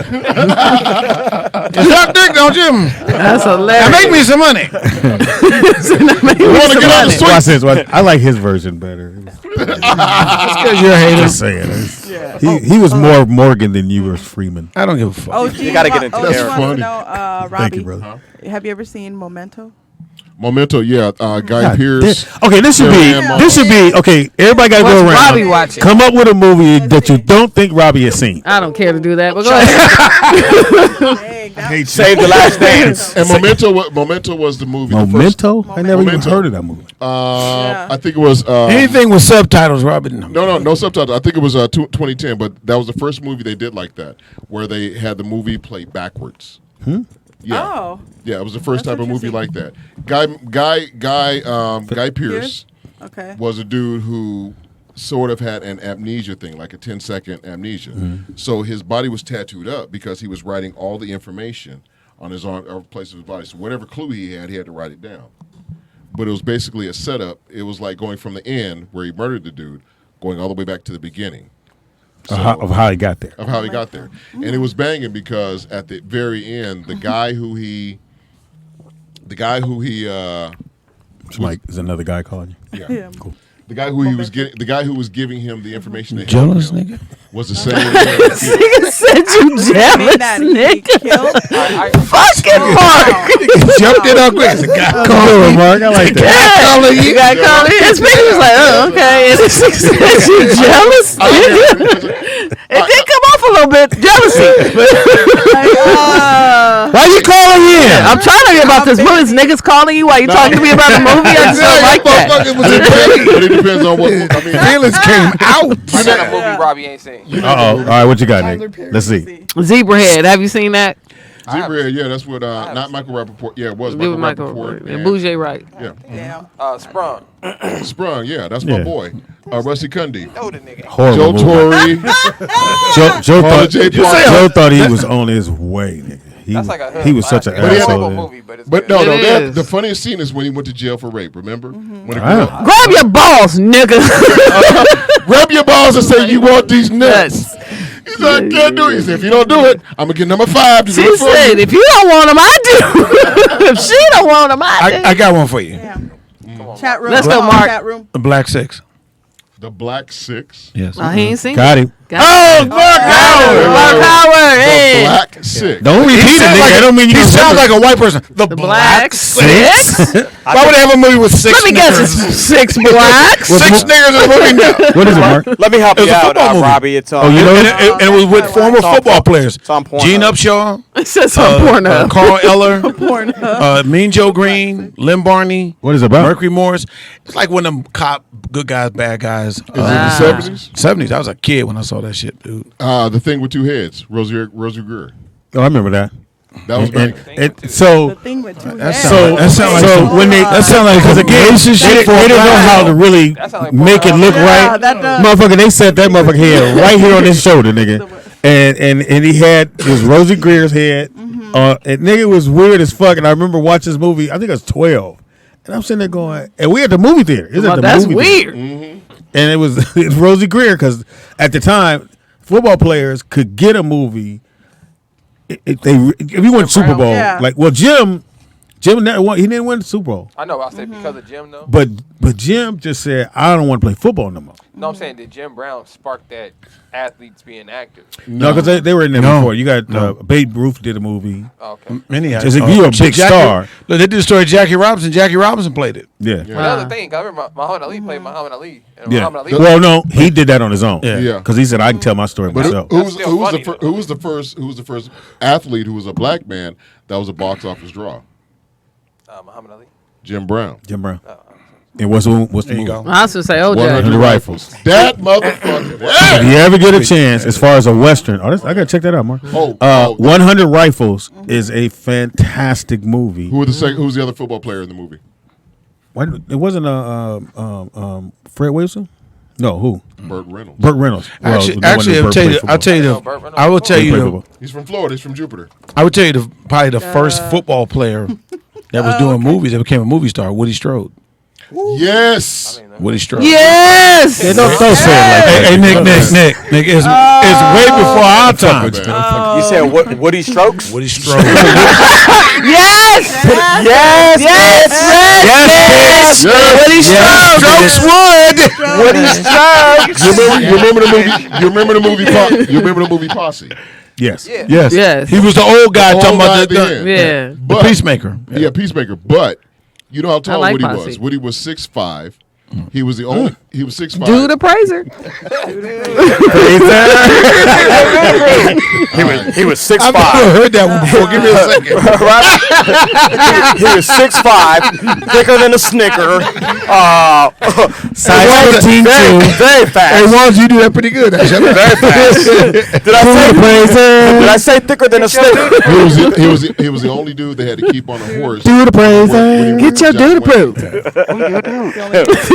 You suck dick, don't you? That's Now hilarious. make me some money. You want to get on the street? Watch this. I like his version better. That's because you're a hater. Just saying. He was more Morgan than you were Freeman. I don't give a fuck. Oh, You gotta get into I just character. wanted to Funny. know, Robbie, Thank you, brother. have you ever seen Memento? Memento, yeah. Guy Pearce. Okay, this should be okay. Everybody got to go What's around. Robbie watching? Come up with a movie that you don't think Robbie has seen. I don't care to do that, but go ahead. Save the Last Dance. And Memento was the movie. Memento? I never even heard of that movie. I think it was Anything with subtitles, Robin. no subtitles. I think it was 2010, but that was the first movie they did like that, where they had the movie played backwards. Yeah. Oh. Yeah, it was the first That's type of movie interesting. like that. Guy Pearce Okay. was a dude who sort of had an amnesia thing, like a 10-second amnesia. So his body was tattooed up because he was writing all the information on his arm or place of his body. So whatever clue he had to write it down. But it was basically a setup. It was like going from the end where he murdered the dude, going all the way back to the beginning. Of how he got there. And it was banging because at the very end, the guy who he Mike, is another guy calling you? yeah. Cool. The guy who was giving him the information to Jealous help him nigga? was the same. Nigga said you jealous, nigga. Fucking Mark. Jumped it up quick. Call him, Mark. I like that. You got to call it. And Speedy was like, oh, okay. And this nigga said you jealous, nigga. It did come off a little bit. Jealousy. Why you calling in? I'm trying to hear about this movie. This nigga's calling you while you talking to me about the movie. I just don't like that. But it depends on what. I mean, Feelings came out. I got a movie Robbie ain't seen. All right, what you got, Nick? Let's see. Zebrahead. Have you seen that? Zebrahead, yeah, that's what. Not Michael Rappaport. Yeah, it was Michael Rappaport. And Bougie Right. Yeah. Sprung. Sprung, yeah, that's my boy. Rusty Cundy. Know the nigga. Horrible Joe movie. Torre. Joe thought he was on his way, nigga. He was such an asshole. But no, the funniest scene is when he went to jail for rape. Remember? When Grab your balls, nigga. Grab your balls and say you want these nuts. He's like, I can't do it. He said, if you don't do it, I'm gonna get number 5 to do She it for said, you. if you don't want them, I do. If she don't want them, I do. I got one for you. Chat room. Let's go, Mark. Chat room. The Black Six. The Black Six. Yes. He ain't seen Got him. Oh, Mark Howard. Mark Howard. Hey. Black Six. Don't repeat it, nigga. I don't mean you. He sounds like a white person. The Black Six? Why would they have a movie with 6 Let me guess, it's 6 blacks. 6 niggas in the movie now. What is it, Mark? Let me help It was you a out, football movie. Robbie. It's Oh, you know And it was with former football players. It's on Pornhub. Gene Upshaw. It says on Pornhub. Carl Eller. Mean Joe Green. Lynn Barney. What is it about? Mercury Morris. It's like one of them cop, good guys, bad guys. Is it the 70s? 70s. I was a kid when I saw that shit, dude. The Thing with Two Heads. Rosie Greer. Oh, I remember that. That was big. So The thing with two That heads. sound like so when they because again they didn't know how to really make it look right. that does. Motherfucker, they set that motherfucker head right here on his shoulder, nigga. And he had his Rosie Greer's head. And nigga was weird as fuck. And I remember watching this movie. I think I was 12. And I'm sitting there going, and we at the movie theater. It was at the That's movie weird. theater. And it was Rosie Greer because at the time football players could get a movie. If you won Super Bowl, Yeah. like Jim never won. He didn't win the Super Bowl. I know. I said because of Jim though. But Jim just said, I don't want to play football no more. No, I'm saying did Jim Brown spark that athletes being active? No, because they were in there before. You got Babe Ruth did a movie. Oh, okay. Many Just if you're a big star. Look, they did the story of Jackie Robinson. Jackie Robinson played it. Yeah. Another thing, I remember Muhammad Ali played Muhammad Ali. And Yeah. Muhammad Ali Well, no, he did that on his own. Yeah. Because he said, I can tell my story But myself. who was funny, the first athlete who was a black man that was a box office draw? Muhammad Ali. Jim Brown. Jim Brown. And what's the There you movie? go. I was going to say, oh, 100 100 Rifles. That motherfucker. If you ever get a chance, as far as a Western, I got to check that out, Mark. 100 Rifles is a fantastic movie. Who was the other football player in the movie? It wasn't Fred Wilson? No, who? Burt Reynolds. Burt Reynolds. Actually, I'll tell you. I will tell you. He's from Florida. He's from Jupiter. I would tell you probably the first football player that was doing movies that became a movie star, Woody Strode. Yes. Woody Strode. Yes. Yeah, don't say it like that. Hey, Nick, it's way before our time. You said Woody Strokes? Woody Strode. Yes. Yes. Yes, Woody Strode. Strokes wood. Woody Strokes. You remember the movie? You remember the movie Posse? Yes. Yes. Yes. He was the old guy The talking old guy about at the end. Yeah. the Peacemaker. Yeah, Peacemaker. But You know how tall like Woody Posse. was? Woody was 6'5". He was the only. He was 6'5". Dude appraiser. He was 6'5". I've never heard that one before. Give me a second. He was 6'5", thicker than a Snicker. Size 15 too. Very fast. Hey, Walls, you do that pretty good. Actually. Very fast. Did I say thicker than a Snicker? He was the only dude they had to keep on a horse. Dude appraiser. Get your dude approved.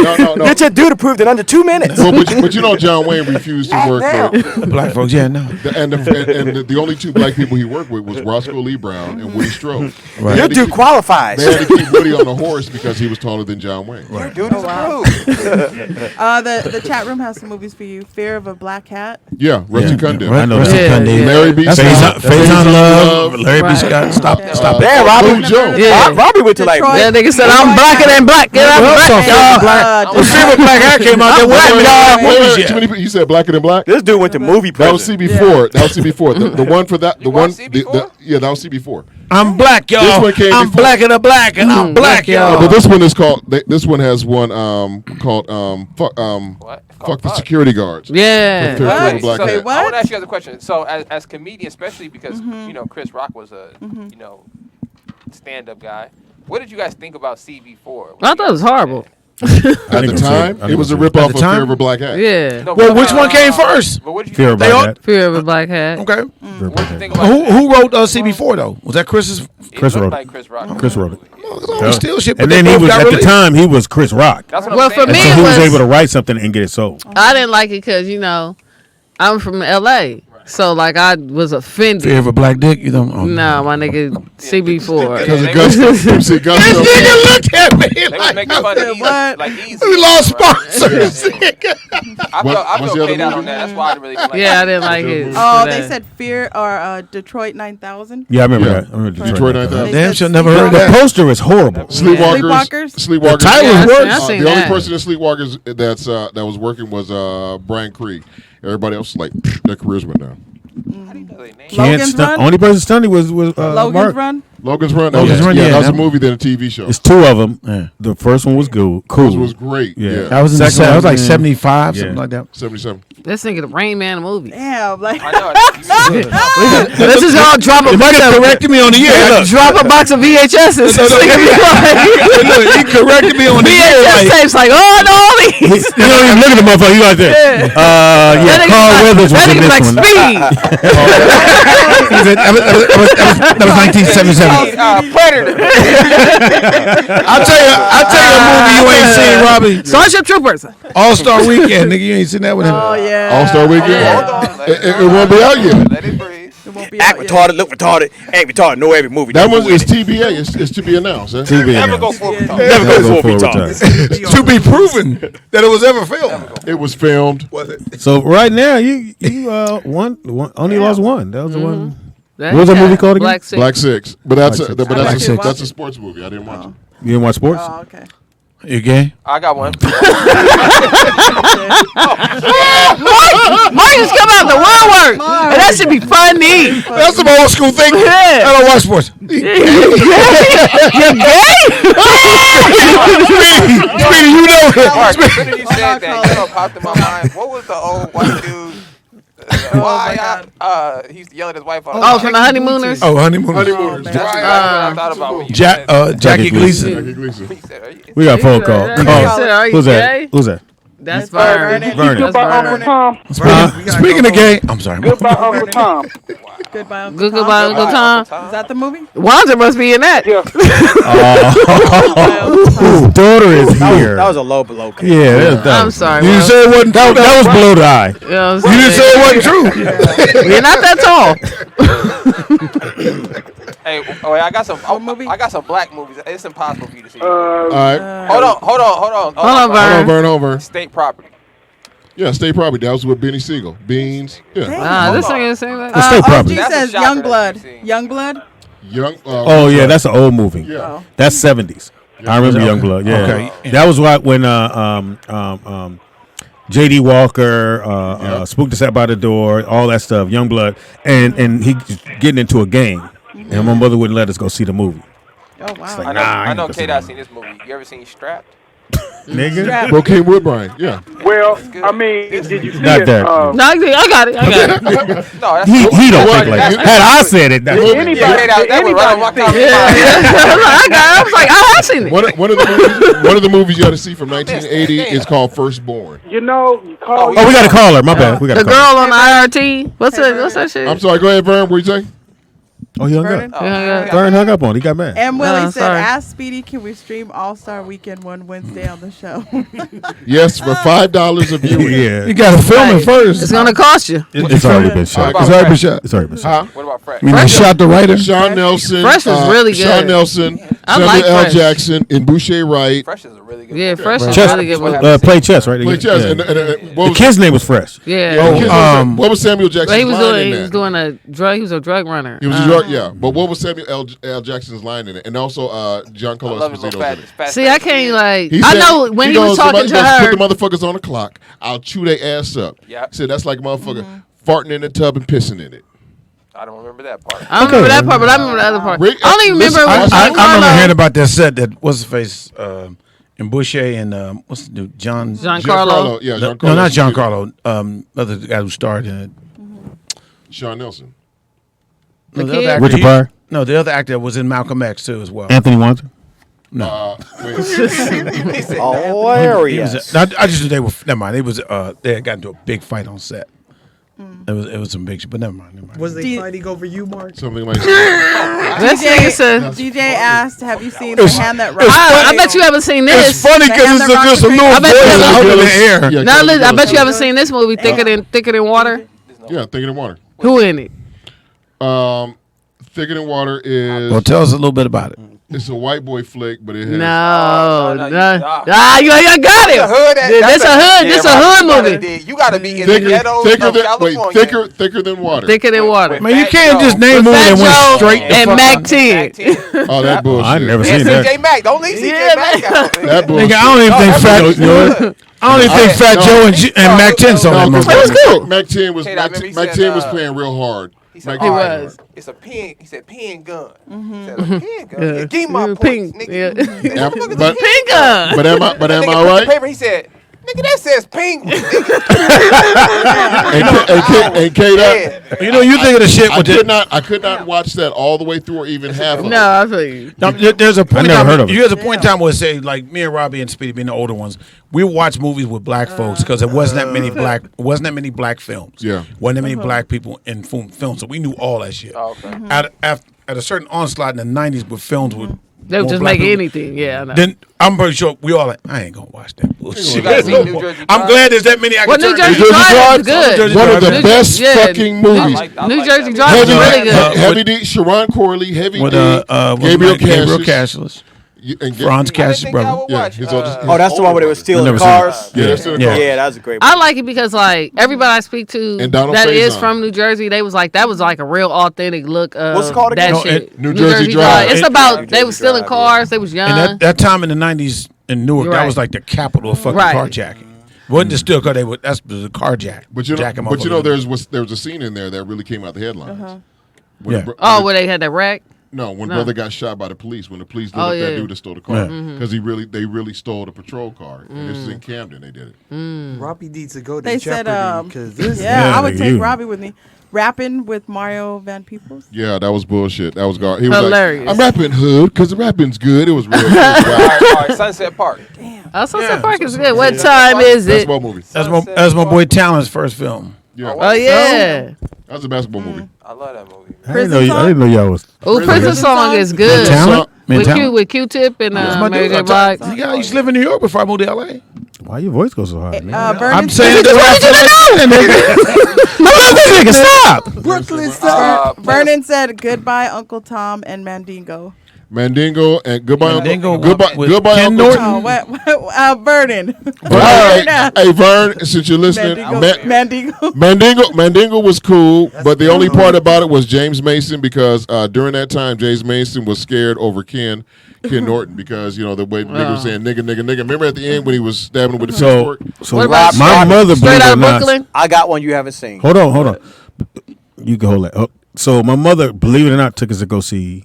No. Get your dude approved in under 2 minutes. Well, but you know John Wayne refused to work with Black folks, yeah, no. and the only two black people he worked with was Roscoe Lee Brown and Woody Strode. Right. Your dude qualifies. They had to keep Woody on the horse because he was taller than John Wayne. Your dude is approved. The chat room has some movies for you. Fear of a Black Cat. Yeah, Rusty Cundiff. I know Yeah, Cundiff. yeah. Larry B. Scott. Faith on Love. Larry B. Right. Scott. Stop. Damn, Robbie. Lou Jones. Yeah. Robbie went to like. Detroit. That nigga said, I'm blacker than black. Get out of black. The Fear of Black Hat came out. That Wait, was too many people. You said Blacker Than Black? This dude went to movie That was prison. CB4. That was CB4. The one for that. The You one. watched CB4? Yeah, that was CB4. I'm black, y'all. This one came I'm before. blacker than black, and I'm black, y'all. But this one is called. This one has one called What? fuck the security guards. Yeah. Fear of a Black So, Hat. what? I want to ask you guys a question. So, as comedian, especially because Chris Rock was a stand-up guy, what did you guys think about CB4? I thought it was horrible. At the time, it was a ripoff of Fear of a Black Hat. Yeah. No, Well, but, which one came first? But what did you Fear of think? Black Hat. Fear of a Black Hat. Okay. What did you think about Who wrote CB4 though? Was that Chris's? Chris it wrote looked it. like Chris Rock. Chris wrote it. Still shit. And then he was at the time he was Chris Rock, That's what Well, I'm for saying. me, so he was was- able to write something and get it sold. I didn't like it because, I'm from LA. So, like, I was offended. Fear of a black dick, you don't. Oh, No, my nigga, CB4. Because They of Gusto. See, Gusto. Look at me. They was making fun of What? Easy. We lost sponsors. I What's the feel other paid out movie? on that. That's why I didn't really like Yeah, I didn't like it. Oh, for they that. said Fear or Detroit 9000. Yeah, I remember Yeah. that. I remember Detroit 9000. Damn, They should said never heard Sleepwalkers. that. The poster is horrible. Sleepwalkers. Sleepwalkers? The title Yeah, is worse. I seen The only that. person in Sleepwalkers that was working was Brian Krieg. Everybody else like their careers went down. How do you know their name? Logan's Run? Only person stunning was Logan's Mark. Run. Logan's Run. Logan's Run, yeah, that was a that- movie than a TV show. It's two of them. The first one was good. Cool. This was great. Yeah. That was in the Second that was like one, 75, yeah. something like that. 77. This nigga, the Rain Man movie. Damn, like I know. Let's just all drop a box of corrected me on the year. Look, drop a box of VHSs. This nigga be like, look, he corrected me on the year. VHS tapes like, oh, no, all these. You don't even look at the motherfucker. You like that. That nigga Carl like- Weathers was that in nigga this like one. Speedy. That was 1977. Predator. I'll tell you a movie you ain't seen, Robbie. Starship Troopers. All-Star Weekend, nigga. You ain't seen that with him. oh yeah. All-Star Weekend. Hold on. It won't be out yet. Let it breathe. It won't be Act out yet. retarded, look retarded, ain't retarded. Know every movie. That Don't one do is it. TBA. It's to be announced. Eh? Never go for it. Never go for retarded. To be proven that it was ever filmed. It was filmed. So right now, you won. Only lost one. That was the one. That What was that got movie called again? Black Six. Black Six. But that's Black a, Six. but I that's didn't a, watch that's a it. sports movie. I didn't watch it. You didn't watch sports? Oh, okay. You gay? I got one. Mark just come out the woodwork. And that should be funny. That's some old school thing. Yeah. I don't watch sports. You're gay? Speedy, you know Mark, it. as soon as you said that, popped in my mind. What was the old white dude? He used to yell at his wife on Oh, from the Honeymooners? Oh, honeymoon. That's what I thought about when you said Jackie Gleason. Jackie Gleason. he said, are you- We got a phone call. He said, are you Who's gay? that? Who's that? That's Vernon. Vernon. That's Goodbye, Uncle Vernon. Tom. Speaking of gay, I'm sorry. Goodbye, Uncle Tom. Goodbye, Uncle Good Tom. goodbye, Uncle Tom. Is that the movie? Wanda must be in that. Yeah. Whose daughter is here? That was a low below. Yeah, that I'm was- sorry. You didn't Will. say it wasn't true. That was below the eye. You know what I'm You didn't say saying? it wasn't true. You're not that tall. Hey, I got some. What movie? I got some black movies. It's impossible for you to see. All right. Hold on. Hold on, Hold on, Vern. Vern, over. State property. Yeah, State Property. That was with Benny Siegel. Beans. Yeah. Ah, this thing is saying that. The state property. OG That's a says shocker Young that Blood. you've seen. Young Blood? Young. Oh yeah, that's an old movie. Yeah. That's 70s. I remember Youngblood. Yeah, Okay. that was right when J.D. Walker, Spooked Us Out by the Door, all that stuff. Youngblood, and he getting into a gang, and my mother wouldn't let us go see the movie. Oh wow. I know K-Dot seen this movie. You ever seen Strapped? Nigga. Bokeem Woodbine. Yeah. Well, I mean, did you see Not it? that. No, I got it. No, that's He don't think like that. Had I said it, that's Anybody, that would run on my anybody see comment. I got it. I was like, I have seen it. One of the movies you got to see from 1980 is called Firstborn. You know, you call. Oh, we got to call her. My bad. We got The to call girl on the IRT. What's that shit? I'm sorry. Go ahead, Vern. What you say? her. Oh, he hung Vernon? up. Yeah. Vern hung up on. He got mad. And Willie said, sorry. "Ask Speedy, can we stream All Star Weekend one Wednesday on the show?" Yes, for $5 a viewing. Yeah. You got to film it It's first. gonna cost you. It's already been shot. What It's about already been Fresh? shot. It's already been shot. What about Fresh? You mean shot the writer? Sean Nelson. Fresh was really good. Sean Nelson. I Samuel like L. Fresh. Jackson and Boucher Wright. Fresh is a really good Yeah, movie. Fresh is Chess, really good. play chess, right? Play chess. Yeah. And what The was kid's name was Fresh. Yeah. what was Samuel Jackson's But he was line doing. in He that? was doing a drug. He was a drug runner. He was a drug, yeah. But what was Samuel L. Jackson's line in it? And also Giancarlo I love his little Esposito's in it. fat. See, I can't like. He I said- know when he was goes, talking somebody to goes, her. Put the motherfuckers on the clock. I'll chew their ass up. Yep. Said that's like a motherfucker farting in the tub and pissing in it. I don't remember that part. I don't remember that part, but I remember the other part. Rick, I don't even listen, remember. I when remember hearing Giancarlo- about that set that what's the face and Boucher and what's the dude John Giancarlo. Yeah, no, Giancarlo. not Giancarlo. Other guy who starred in it. Sean Nelson. No, The other kid? actor, Richard Pryor? No, the other actor was in Malcolm X too as well. Anthony Wanzer? Wait. He said, Hilarious. I just knew they were. Never mind. It was. They had gotten into a big fight on set. It was some big shit, but never mind. Was they fighting over you, Mark? Something like This nigga said. DJ asked, "Have you seen The Hand That Rocks?" I bet you haven't seen this. It's funny because it's just a little I bet you voice haven't- out in the air. Yeah, Now, Kelly I bet Gillis. you haven't seen this movie, Thicker Than Water. Yeah, Thicker Than Water. Who in it? Thicker Than Water is Well, tell us a little bit about it. it's a white boy flick, but it has No, no, no. you- You got it. This a hood. This a hood movie. You gotta be in the ghettos of California. thicker than water. Thicker Than Water. Man, you can't just name movies Fat that went Joe straight. The and fuck Mac out. 10. Oh, that bullshit. I never And seen that. CJ Mack. Don't leave CJ Mack out. That bullshit. Nigga, I don't even think Fat. I don't even think Fat Joe and Mac 10 saw that No, movie. because was cool. Mac 10 was Hey, I Mac remember he 10 said, was playing real hard. He said, Mac all 10 right, was. it's a pen. He said pen gun. He said, a pen gun. Yeah. Give me my points, Pink. nigga. Yeah. Yeah, Motherfuckers but- Pink gun. But am I Nigga all took the right? paper. He said, nigga, that says penguin. And K, You know, you think of the shit I with could not watch that all the way through or even half of it. No, I feel you. Now, there's a point. never in time, heard of it. There's a point in time where say like me and Robbie and Speedy being the older ones, we watch movies with black folks because there wasn't that many black films. Yeah. wasn't that many black people in film, so we knew all that shit. Oh, okay. At a certain onslaught in the '90s with films with They would more just black make people, anything. Yeah, I know. Then I'm pretty sure we all like, I ain't gonna watch that bullshit. You gotta see New Jersey I'm Drive. glad there's that many. I Well, can New turn Jersey to. Drive is good. One of the New- best yeah. fucking movies. New Jersey that Drive is Heavy, really good. Heavy D, Sharon Corley, Heavy With D, Gabriel Gabriel Cassius. Cashless, And Franz I didn't Cassius' think I brother. would Yeah, watch. his older- Oh, that's the one where they were stealing never seen cars. Yeah, they're still in the Yeah. car. Yeah, that was a great. I like it because like everybody I speak to And Donald that is Faison. from New Jersey, they was like that was like a real authentic look of What's it called that again? No, shit. New Jersey Drive. It's It- about New they was Jersey stealing Drive, cars. They was young. And that time in the '90s in Newark, You're that right. was like the capital of fucking Right. carjacking. Wasn't the steal car? That's the carjack. But you know, Jacking there was a scene in there that really came out the headlines. When Yeah. the bro- Oh, where they had that wreck. No, when No. brother got shot by the police, when the police lit Oh, up that yeah. dude that stole the car, Yeah. because they really stole the patrol car, and this is in Camden. They did it. Robbie needs to go to They said, Jeopardy because this. Yeah, I would nigga, take you. Robbie with me. Rapping with Mario Van Peebles. Yeah, that was bullshit. That was garbage. He was Hilarious. like, "I'm rapping hood because the rapping's good." It was real. All right, Sunset Park. Oh, Sunset Park is good. What time is it? Basketball movie. That's my boy Talon's first film. Yeah, Oh yeah. that was a basketball movie. I love that movie. I didn't know y'all was. Oh, Prison Song is good. Talent? Man, With Talent. with Q-Tip and my Mary dude. J. Blige. I used to live in New York before I moved to LA. Why your voice goes so high, man? Vernon I'm said, saying Nigga, stop. Brooklyn style. Vernon said goodbye, Uncle Tom and Mandingo. Mandingo and goodbye, Mandingo goodbye, with goodbye, Ken Uncle Norton. Oh, what Vernon. Hey, Vern, since you're listening, Mandingo. Mandingo was cool, but the only part about it was James Mason because during that time James Mason was scared over Ken Norton because the way nigga was saying nigga. Remember at the end when he was stabbing him with the pitchfork? So What about my mother, Straight believe it out or of not, Brooklyn? I got one you haven't seen. hold on. You can hold that. So my mother, believe it or not, took us to go see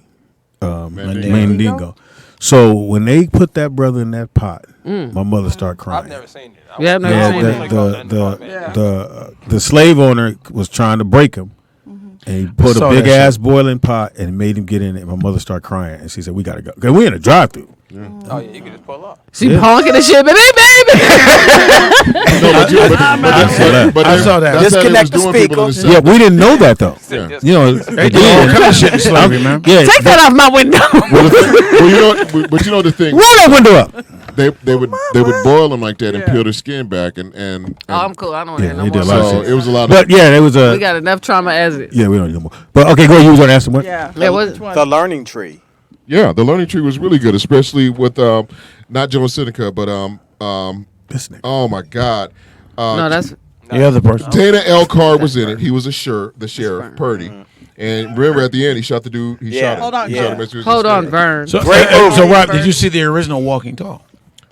Mandingo. So when they put that brother in that pot, my mother started crying. I've never seen it. Yeah, I've never seen it. The slave owner was trying to break him. And he put a big ass boiling pot and made him get in it. My mother started crying, and she said, "We gotta go. Cause we in a drive-through." Oh yeah, you can just pull up. She honking the shit, baby. But I saw that. Disconnect the speaker. Yeah, we didn't know that though. Yeah. You know, They do all kind of shit in slavery, man. Yeah, Take that off my window. But you know the thing. roll that window up. They would boil them like that and peel their skin back and Oh, I'm cool. I don't want to Yeah, hear no he did a more. lot of so shit. it was a lot of. But yeah, there was We got enough trauma as it. yeah, we don't need no more. But okay, go ahead. You was gonna ask him what? Yeah. Yeah, what- Which one? The Learning Tree. Yeah, the Learning Tree was really good, especially with not Joan Seneca, but This nigga. oh my God, No, that's The other person. Dana Elcar was in it. He was the sheriff, Purdy. And remember, at the end, he shot the dude. He shot him. Hold on, He shot him as he was hold on, escaping. Vern. So, movie. Rob, did you see the original Walking Tall?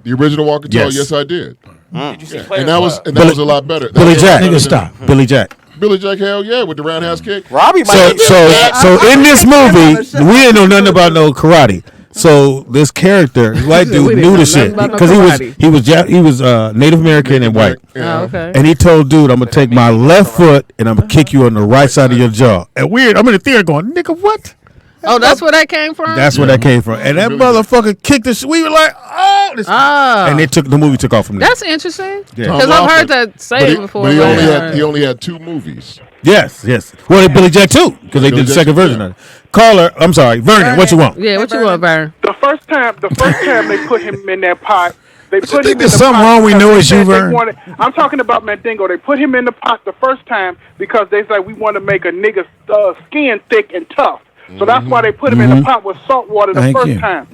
The original Walking Tall, Yes. yes, I did. Did you see Yeah. Players And that was Club? and that was a lot better. That Billy was a lot Jack. better Nigga, than- stop. Billy Jack. Billy Jack, hell yeah, with the roundhouse kick. Robbie might So in this movie, we didn't know nothing about no karate. So this character, this white We dude, didn't knew know the nothing shit about no because karate. he was Native American and white. Yeah. Oh, okay. And he told dude, "I'm gonna take my left foot and I'm gonna kick you on the right side of your jaw." And weird, I'm in the theater going, "Nigga, what?" Oh, that's where that came from? That's where that came from. And that motherfucker kicked us. We were like, "Oh!" This Ah. and the movie took off from there. That's interesting. Yeah. Because I've heard that say before. But he but- only had 2 movies. Yes. Well, Billy Jack too, because they Billy did the Jack second too, version yeah. of it. Caller, I'm sorry, Vernon. What you want? Yeah, what you want, Vern? The first time they put him in that pot, they put him think in there's the something pot wrong we because know they it's you, said they Vern? I'm talking about Mandingo. They put him in the pot the first time because they said we want to make a nigga's skin thick and tough. So that's why they put him in the pot with salt water the Thank first you. time.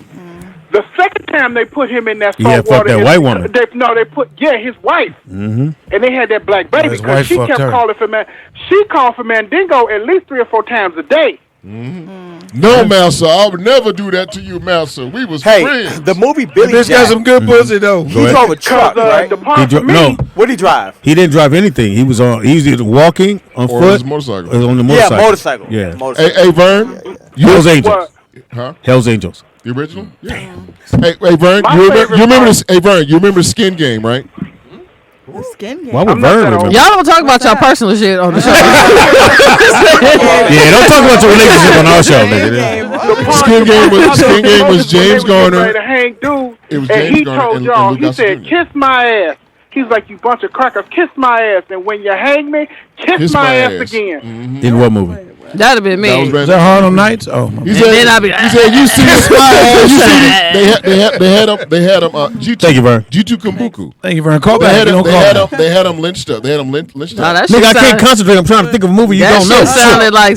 The second time they put him in that He salt had fucked water, that white woman. They put his wife, and they had that black baby His because wife she fucked kept her. calling for man. She called for Mandingo at least 3 or 4 times a day. No, Master, I would never do that to you, Master. We was Hey, friends. the movie Billy Bitch Jack. got some good pussy though. He drove a truck, right? The part He for me, no, What'd he drive? he didn't drive anything. He was either walking on Or foot his motorcycle. or on the Yeah, motorcycle. motorcycle. Yeah. Motorcycle. Hey, Vern. Hell's Angels. what? Huh? Hell's Angels. The original? Yeah. Hey, Vern, My you remember favorite this? Hey, Vern, you remember Skin Game, right? The skin game. Why would I'm not Vern that remember? old. Y'all don't talk about y'all personal shit on the show. Yeah, don't talk about your relationship on our show, nigga. Skin Game was James Garner. To hang dude, It was and James he Garner told and y'all, Lou he Gossett said, Jr. "Kiss my ass." He's like, "You bunch of crackers, kiss my ass." And when you hang me, kiss my ass again. In what movie? That'd have been me. That was Is that Harlem Nights? Oh, He my said, then I'll be- he said, "You see this smile? You see they had him. Thank you, Vern. Jitu Kumbuku. Thank you, Vern. Call They back. had You him. don't call back. They had him lynched up. They had him lynched No, up. that shit Nigga, I can't sounded- concentrate. I'm trying to think of a movie you That don't know. shit sounded like a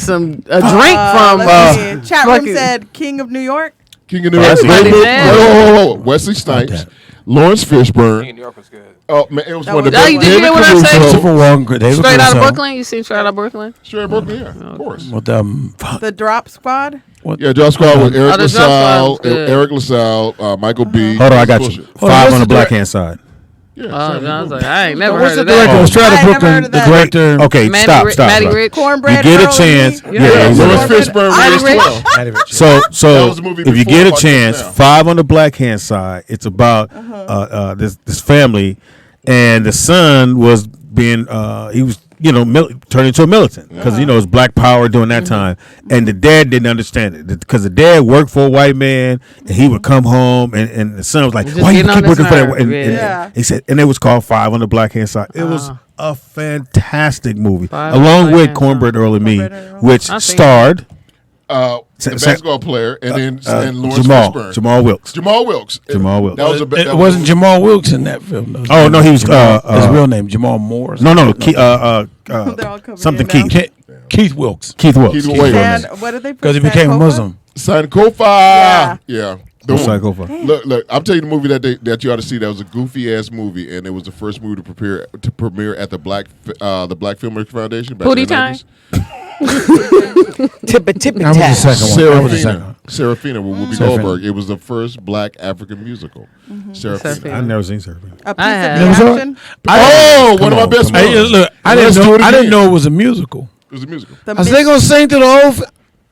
drink from. Let's see. Chat room fucking- said King of New York. King of New York. Wesley Whoa. Wesley Snipes, Lawrence King Fishburne. of New York was good. Oh man, it was That one of the was- Oh, best. you did hear what I Caruso. said? Christopher Walken, David Straight out of Caruso. Brooklyn? You seen Straight Out of Brooklyn? Straight Brooklyn, yeah, of course. With The Drop Squad. Yeah, Josh Squad with Eric Oh, the Josh Squad was LaSalle, good. Eric LaSalle, Michael B. Hold on, I got you. Bullshit. 5 on the the black direct- hand side. Yeah, Oh, same I was movie. like, I ain't never What's heard the of director? that. Straight out I of ain't never Brooklyn. heard of The that. director. Okay, Matty stop. Matty Rich. Cornbread. You get a Earl chance. Lee. Yeah, Lawrence exactly. Fishburne Matty was Rich. 12. Matty Rich. So That was the movie if you before get a Watch It chance, Now. 5 on the black hand side. It's about this family, and the son was being he was turned into a militant because it's black power during that time, and the dad didn't understand it because the dad worked for a white man, and he would come home, and the son was like, Just "Why you getting on keep his working for that?" nerve, And, yeah. and he said, and it was called 5 on the black hand side. It was a fantastic movie, 5 on the along Black with Hand Cornbread Earl and Me, Cornbread Earl. which I seen starred The basketball player, and then and Lawrence Jamal Fishburne. Jamal Wilkes. Jamal Wilkes. Jamal Wilkes. That was a. It wasn't Jamal Wilkes in that film. Though. Oh, no, he was, his real name Jamal Moore. No, They're all coming something in now. Keith. Keith Wilkes. Keith Wilkes. Keith Wilkes. And what did they put? Because he became a Sankofa? Muslim. Sankofa. Yeah. The one. Sankofa. Look! I'm telling you the movie that you ought to see. That was a goofy ass movie, and it was the first movie to premiere at the Black Filmmakers Foundation. Back Booty in the time? 90s. Tippa That was the second one. That was the second one. Serafina with Whoopi Serafina. Goldberg. It was the first black African musical. Serafina. Serafina. I've never seen Serafina. A piece I of have. the Never saw it? action. Oh, one of my best Hey, movies. look, I Let's didn't do know. it I didn't again. know it was a musical. It was a musical. The I was they gonna sing to the whole.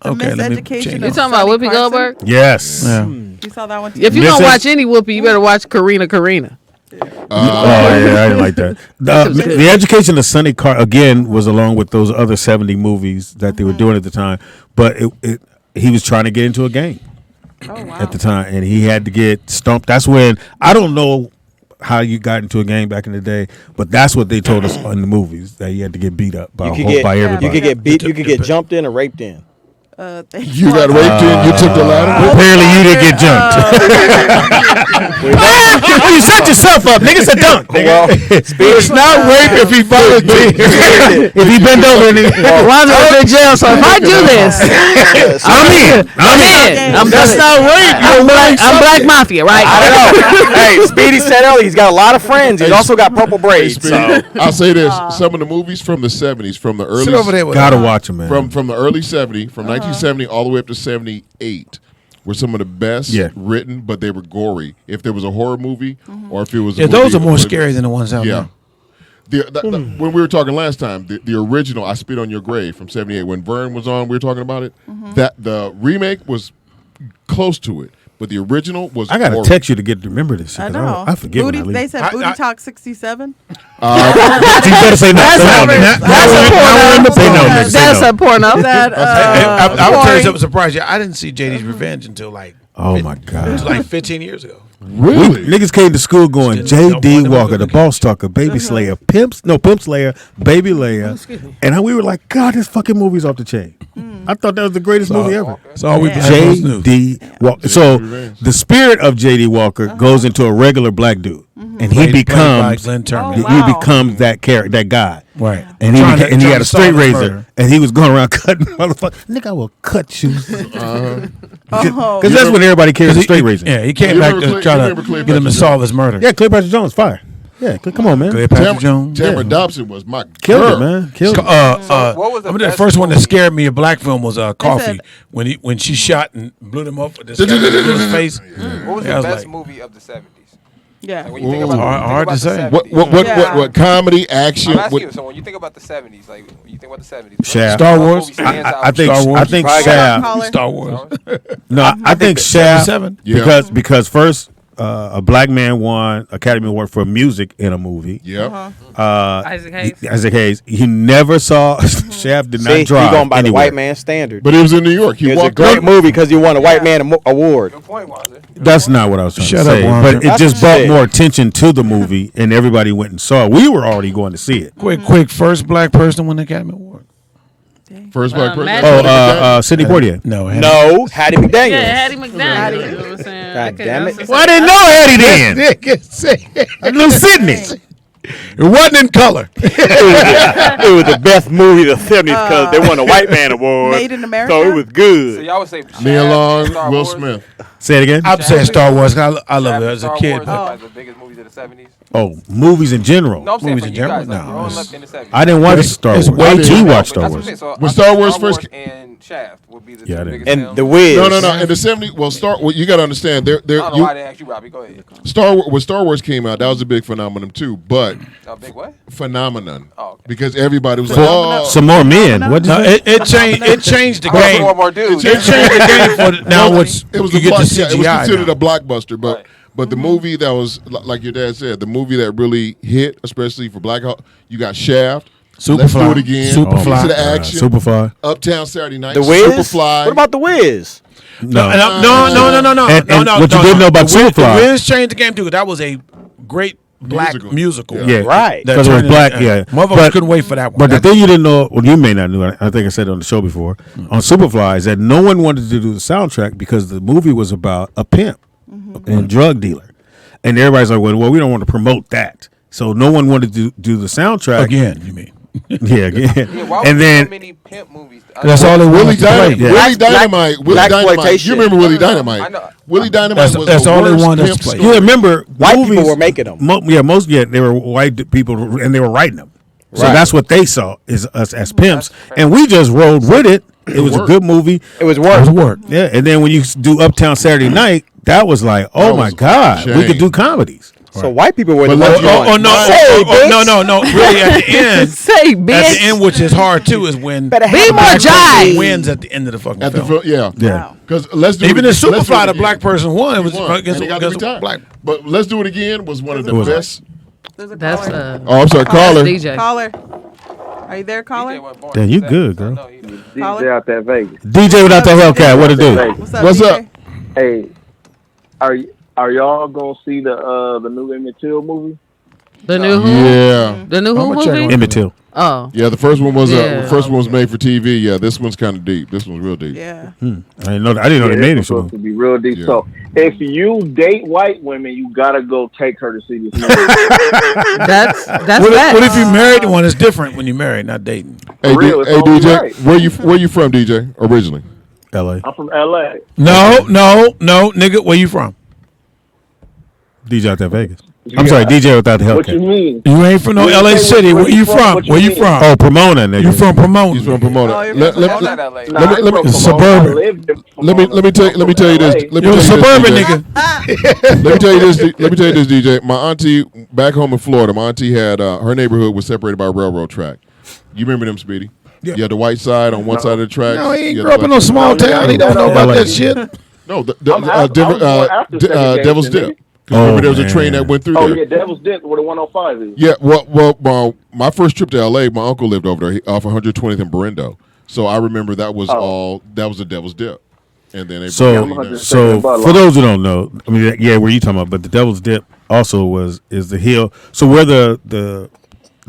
Okay, let me Miseducation change of You it. talking about Sonny Whoopi Carson? Goldberg? Yes. Yeah. You saw that one too? If you Miss don't it- watch any Whoopi, you better watch Karina. Oh yeah, I didn't like that. The Education of Sonny Carr again was along with those other 70 movies that they were doing at the time, but he was trying to get into a gang at the time, and he had to get stumped. That's when I don't know how you got into a gang back in the day, but that's what they told us in the movies, that you had to get beat up by everybody. You could get beat. You could get jumped in or raped in. You got raped in. You took the ladder. Apparently, you didn't get jumped. You set yourself up, nigga. It's a dunk. Well, It's not rape if he volunteers. If he bend over and Ron's in jail, so if I do this, I'm in. That's not rape. I'm Black Mafia, right? I don't know. Hey, Speedy said earlier he's got a lot of friends. He's also got purple braids. So. I'll say this: some of the movies from the 70s, from the early, Sit over there with Gotta watch him, man. from the early 70s, from 1970 all the way up to 78, were some of the best written, but they were gory. If there was a horror movie, or if it was, those are more scary than the ones out yeah. there. When we were talking last time, the original "I Spit on Your Grave" from '78, when Vern was on, we were talking about it. That the remake was close to it, but the original was. I gotta horrible. text you to remember this shit. I know. I forget. Booty, when I they leave. said Booty Talk 67. You better say no. Say no, nigga. Say That's no. a porno. That, I would tell you Corey- something surprising. I didn't see JD's Revenge until like Oh my it was God. like 15 years ago. Really? Niggas came to school going Just didn't know J.D. what Walker, they the were boss talker, baby slayer, pimp slayer, baby layer, and we were like, God, this fucking movie's off the chain. I thought that was the greatest movie ever. That's all we knew. J.D. Walker. So the spirit of J.D. Walker goes into a regular black dude, and he becomes Glenn Turman. he becomes that character, that guy. Right. And he Trying to- became, and he trying had to a straight solve this razor, murder. and he was going around cutting motherfuckers. Nigga, I will cut you. Oh. Because that's when everybody carries a straight razor. Yeah, he came You back remember to Clay- try you to remember Clay get him to Patrick solve his murder. Yeah, Cleopatra Jones, fire. Yeah, come on, man. Clay Patrick Jones. Tamara Yeah. Dobson was my Killed girl. it, man. Killed it. what was the I mean, the best first one that movie? scared me, a black film, was Coffee. said- When she shot and blew them up with this guy in his face. What was Yeah, I the was best like- movie of the 70s? Yeah. Like, when you think Ooh. about, Hard to the say. 70s, What comedy, action? I'm asking What, you, so when you think about the 70s, like when you think about the 70s, Shaft. Star what Wars. movie stands out? I think Star Wars. I think Probably Shaft. Caller. Star Wars. No, I think Shaft 77. Yeah. because first a black man won Academy Award for music in a movie. yeah. Isaac Hayes. He never saw Shaft. Did See, not you drive going by the anywhere. white man standard. But it was in New York. He It's a walked great up. movie because he won a white man award. Good point, Wazir. That's not what I was trying Shut to up, say. Wanda. But it That's just brought shit. more attention to the movie, and everybody went and saw it. We were already going to see it. Quick, first black person to win the Academy Award. First black person. Magic. Sidney Poitier. No, Hattie McDaniel. Yeah, Hattie McDaniel. You know what I'm saying? God damn it. Well, I didn't know Hattie then. I knew Sidney. It wasn't in color. It was the best movie of the 70s because they won a white man award. Made in America? So it was So good. y'all would say Shaft, Neil Long, Star Will Wars? Smith. Say it again. I'm saying Star Wars. I love it as a Star kid. Wars but are like the biggest movies of the 70s. Oh, movies in general. No, I'm saying Movies for in you guys, general? like, No, growing it's- up in the 70s. I didn't watch It's- Star it's Wars. way He too- watched Star That's what I'm Wars. saying. So When I Star think Wars first and Shaft would be the Yeah, I two didn't. biggest And films. The Wiz. No. In the 70s, well, you got to understand. I don't know why I didn't ask you, Robbie. Go ahead. When Star Wars came out, that was a big phenomenon too. But Big what? phenomenon. Oh, okay. Because everybody was like, oh. Some more men. What? No, it changed. It changed the I want game. one more dude. It changed the game for now. What's It was you a get the block, yeah, it was CGI considered now. a blockbuster, but Right. but the movie that was like your dad said, the movie that really hit, especially for black, you got Shaft, Let's Do Superfly. It Again, Superfly. Piece of the Action, Superfly. Uptown Saturday Night, The Wiz. Superfly. What about The Wiz? No. No. And No. what you didn't know about The Wiz- Superfly- The Wiz changed the game too. 'Cause that was a great black musical. Yeah. Yeah, Right. because it was turned black. into- Yeah, Motherfuckers couldn't wait for that one. But the thing you didn't know, well, you may not know. I think I said it on the show before on Superfly is that no one wanted to do the soundtrack because the movie was about a pimp and drug dealer, and everybody's like, "Well, we don't want to promote that." So no one wanted to do the soundtrack again, you mean? Yeah, again. Yeah, why And were then so many pimp movies? That's all it was. Willie Dynamite. Yeah. Willie Dynamite. Willie Black Dynamite. exploitation. You remember Willie No, I Dynamite? know. Willie Dynamite That's- was that's the all they worst wanted us pimp to play. story. You remember White movies, people were making them. They were white people, and they were writing them. So Right. that's what they saw is us as pimps, and we just rolled with it. It was a good movie. It was It was work. work. Yeah, and then when you do Uptown Saturday Night, that was like, oh That my was God, we shame. could do comedies. So white people were the But ones let's- going. no, Say, bitch. no. Really, at the end, Say, at the bitch. end, which is hard too, is when Better Be have more a black person jive. wins at the end of the fucking At the film. yeah. Yeah. Because let's do Even in it, let's do Superfly, it the again. black person won. It was He won, against, and he got to against retire. black. But let's do it again was one of the was it? best. There's a That's caller. Oh, I'm sorry, caller. DJ. Caller. Are you there, caller? Damn, you good, girl. Caller? out there Vegas. DJ without the Hellcat, what it do? What's up, What's DJ? up? Hey, are y'all gonna see the new Emmett Till movie? The new who? Yeah. The new who I'ma check movie? on Emmett Till. Oh. Yeah, the first one was Yeah. made for TV. Yeah, this one's kind of deep. This one's real deep. Yeah. I didn't know they made this it. was So supposed to be real deep. Yeah. So if you date white women, you gotta go take her to see this movie. That's What bad. if you married one? It's different when you're mared, not dating. Hey, real, it's hey only DJ, right. where you from, DJ? Originally, L.A. I'm from LA. No, nigga, where you from? DJ out there Vegas. I'm sorry, DJ without the What you Hellcat. mean? You ain't from no Where you LA say- City. where Where you you from? from? What you Where you mean? from? Oh, Pomona, nigga. You from Pomona? he's from Pomona. Oh, you're Let- from let- Pomona. Not LA. Nah, I'm let me- from Pomona. suburban. I lived in let me Pomona. tell I'm you this. from Let me You're tell a you this, suburban DJ. nigga. Let me tell you this, DJ. My auntie back home in Florida, my auntie had her neighborhood was separated by a railroad track. You remember them, Speedy? Yeah. You had the white side on one side of the track. No, he ain't you had grew the up in black no side. small town. He don't know about LA. that shit. No, I'm out- I was born after segregation, Devil's nigga. Dip. 'Cause remember there was a train man. that went through Oh there. yeah, Devil's Den where the 105 is. Yeah, well, my first trip to LA, my uncle lived over there off 120th and Berendo. So I remember that was that was the Devil's Dip. And then they So, brought it in. so for those who don't know, I mean, yeah, where you talking about? But the Devil's Dip also is the hill. So where the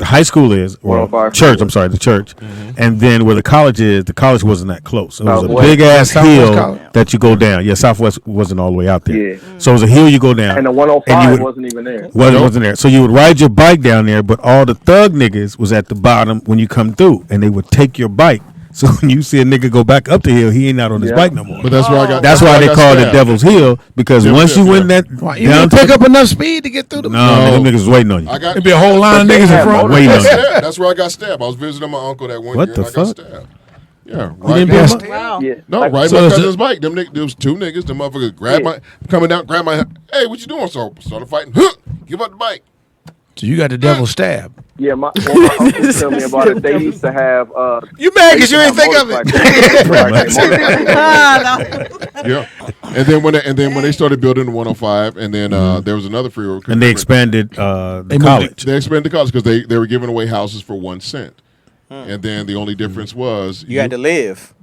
high school is, or 105 church. I'm sorry, the church, and then where the college is, the college wasn't that close. It was a Southwest. big ass Southwest hill College? that you go down. Yeah, Southwest wasn't all the way out there. Yeah. So it was a hill you go down, And the and 105 you would- wasn't even there. wasn't there. So you would ride your bike down there, but all the thug niggas was at the bottom when you come through, and they would take your bike. So when you see a nigga go back up the hill, he ain't out on his Yeah. bike no more. But that's where I got. That's why I they got call it stabbed. Devil's Hill, because Devil's once you Hill, win yeah. that You down don't to pick the- up enough speed to get through the. no, man, them niggas was waiting on you. I got. There'd be a whole line of But they niggas in had front. motors. Wait I a got minute. stabbed. That's where I got stabbed. I was visiting my uncle that one What year, the and I got fuck? stabbed. Yeah, You right. didn't be Next, able- Wow. Yeah. no, Like, right. So My is cousin's it- bike. There was two niggas. The motherfucker grabbed my coming down, grabbed my. Hey, what you doing? So started fighting. Huh, give up the bike. So you got the devil stab. Yeah, my uncle tell me about it. They used to have. You mad because you ain't think of it? Yeah, and then when they started building the 105, and then there was another freeway, And they expanded the moved college. They expanded the college because they were giving away houses for 1 cent, and then the only difference was You had to live.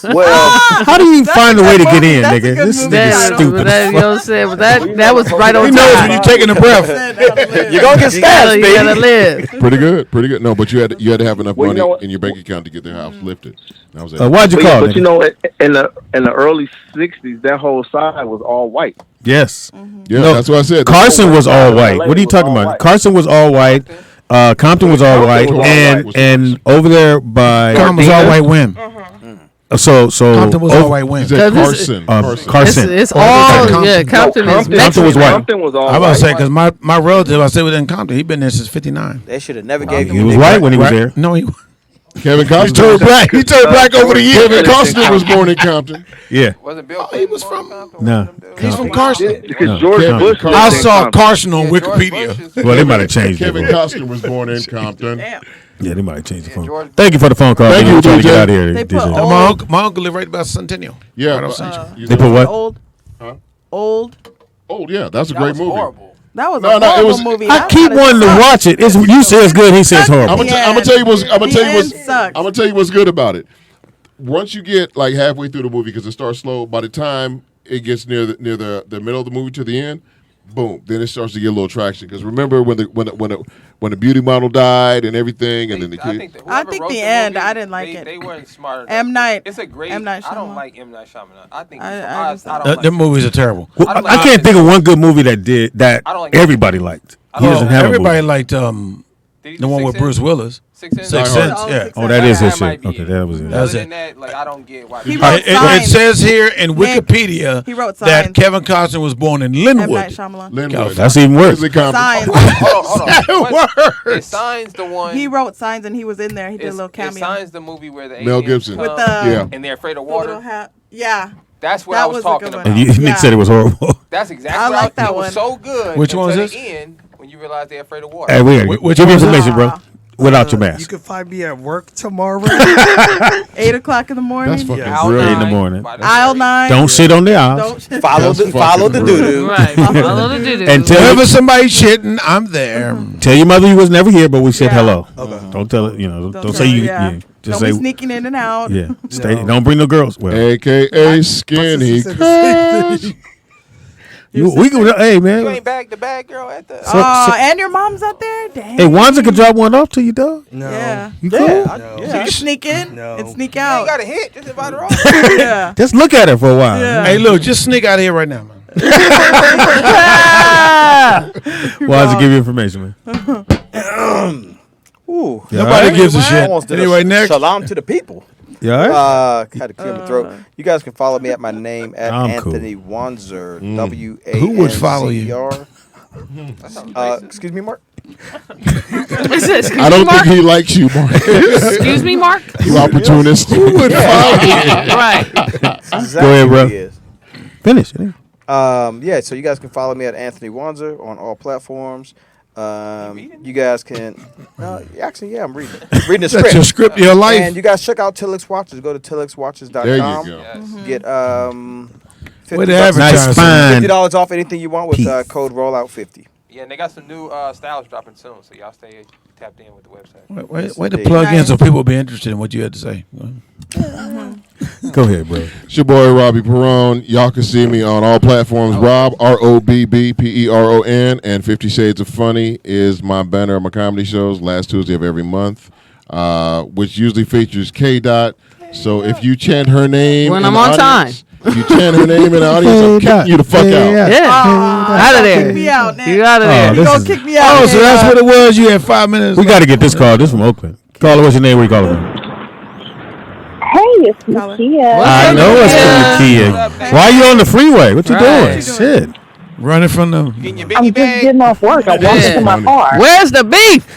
Well, How do you find a way to get in, That's a nigga? good This movie nigga's title. stupid. That, you know what I'm saying? But that was right on He knows when time. you're taking a breath. You're gonna get You stabbed, gotta baby. live. pretty good. No, but you had to have enough Well, you money know what? in your bank account to get their house lifted. That was it. Why'd you but, call but it? you know, in the early '60s, that whole side was all white. Yes. Yeah, No, that's what I said. Carson was all white. LA What are you was talking all about? white. Carson was all white. Compton was all Compton white, was all and white. and over there by Compton was all white win. so Compton was all white He win. said Cause this- Carson. Carson. Carson. It's Oh, all Compton. yeah. Compton is Compton Compton was Mexican. white. Compton was all I'm about to white. say because my relative I stayed with in Compton. He been there since '59. They should have never gave He you. was white when he was there. No, he Kevin turned Costner. black. He turned black over the years. Kevin Costner was born in Compton. Yeah. Was it Bill? he was from. No. He's from Carson. Because No, George Compton. Bush. lived I in saw Compton. Carson on Wikipedia. Well, they might have changed it. Kevin bro. Costner was born in Compton. Damn. Yeah, they might have changed the phone. George- Thank you for the phone call. Thank man. you, I'm trying to get DJ. out of here. They put DJ. old- My uncle lived right about Centennial. Yeah, Right but- off Central. They put what? Old. Huh? Old. Oh yeah, that's a That great was movie. horrible. That was No, a no, it horrible was- movie. I keep wanting to watch it. It's, you say it's good. He says I'm horrible. gonna tell you what's. I'm gonna The tell you what's. end sucks. I'm gonna tell you what's good about it. Once you get like halfway through the movie, because it starts slow. By the time it gets near the middle of the movie to the end, boom, then it starts to get a little traction. Because remember when the beauty model died and everything, and then the I kid. think, that I whoever think wrote the the end, movie, I didn't like it. They weren't smart. M. Night. It's a great. M. Night I don't Shyamalan. like M. Night Shyamalan. I think I just I don't don't like Them movies are terrible. Well, I don't I like can't it. think of one good movie that I don't like everybody liked. He doesn't have a Everybody movie. liked Did he the do one Six with Sense? Bruce Willis. Six Sense. Six Die Sense. Hard. Yeah. Oh, that is his might shit. be Okay, it. that was it. That was Other it. than that, like I don't get why. He people- wrote It Signs. says here in Nick, Wikipedia he wrote that Signs. Kevin Costner was born in M. Linwood. Night Shyamalan. Linwood. That's even worse. Is it Compton? Signs. Hold on. What? Worse. Is Signs the one? He wrote Signs and he was in there. He did a Is little cameo. Signs the movie where the Mel aliens Gibson. come With the- Yeah. and they're afraid of The little water. hat. Yeah. That's what That I was was a talking good about. one. And Nick said it was horrible. That's exactly I what like that it was one. so good. Which one is until this? the end when you realize they're afraid of water. Hey, we Which give me one is it? information, bro. Without your You mask. can find me at work tomorrow. 8:00 in the morning. That's fucking Yeah. brilliant. 8 in the morning. Aisle 9. Don't sit on the aisle. Don't Follow That's the fucking doo doo. Right. Follow the doo-doo. And tell Whenever somebody's shitting, I'm there. Tell your mother you was never here, but we said Yeah. hello. Okay. Don't tell it. Don't tell say her, you. yeah. Yeah. Just Don't say be sneaking in and out. yeah. Stay. No. Don't bring no girls. Well, AKA skinny. we can. Hey You man. ain't bagged the bad girl at the. And your mom's out there? Dang. Hey, Wanza could drop one off to you, dog. No. Yeah. You cool? No. So you sneak in No. and sneak You ain't out. got a hit. Just invite her off. Yeah. Just look at her for a while. Yeah. Hey, look, just sneak out of here right now, man. Wanza give you information, man. Ooh. Nobody right. gives a I shit. almost did Anyway, a next. Shalom to the people. Yeah. All right. Had to clear my throat. You guys can follow me at my name at I'm cool. Anthony Wanzer. Who would follow you? WANZER. Excuse me, Mark. Excuse I don't me, Mark? think he likes you, Mark. Excuse me, Mark. You opportunist. Who would follow you? Right. Exactly Go ahead, who bro. he is. Finish. Yeah, so you guys can follow me at Anthony Wanzer on all platforms. You guys can actually, yeah, I'm reading the That's script. your script of your life. And you guys check out Tillix Watches. Go to tillixwatches.com. There you go. Get Where the $50 advertising? Nice fine. $50 off anything you want with code rollout50. Yeah, and they got some new styles dropping soon, so y'all stay tapped in with the website. Wait to plug in so people be interested in what you had to say. Go ahead, bro. It's your boy Robbie Perone. Y'all can see me on all platforms. Rob ROBBPERON, and 50 Shades of Funny is my banner of my comedy shows last Tuesday of every month, which usually features K Dot. So if you chant her name When in I'm the on audience, if you chant her name in the audience, I'm kicking you the fuck out. Yeah. Out of there. Kick me out, Nick. You out of there. Oh, You this gonna is- kick me out? Oh, so that's what it was. You had 5 minutes. We got to get this call. This from Oakland. Caller, what's your name? Where you calling from? Hey, it's Nakia. I know it's Nakia? from Nakia. Why are you on the freeway? What you Right. doing? Shit. running from them. Getting your I'm biggie just bag. getting off work. I'm walking to my car. Where's the beef?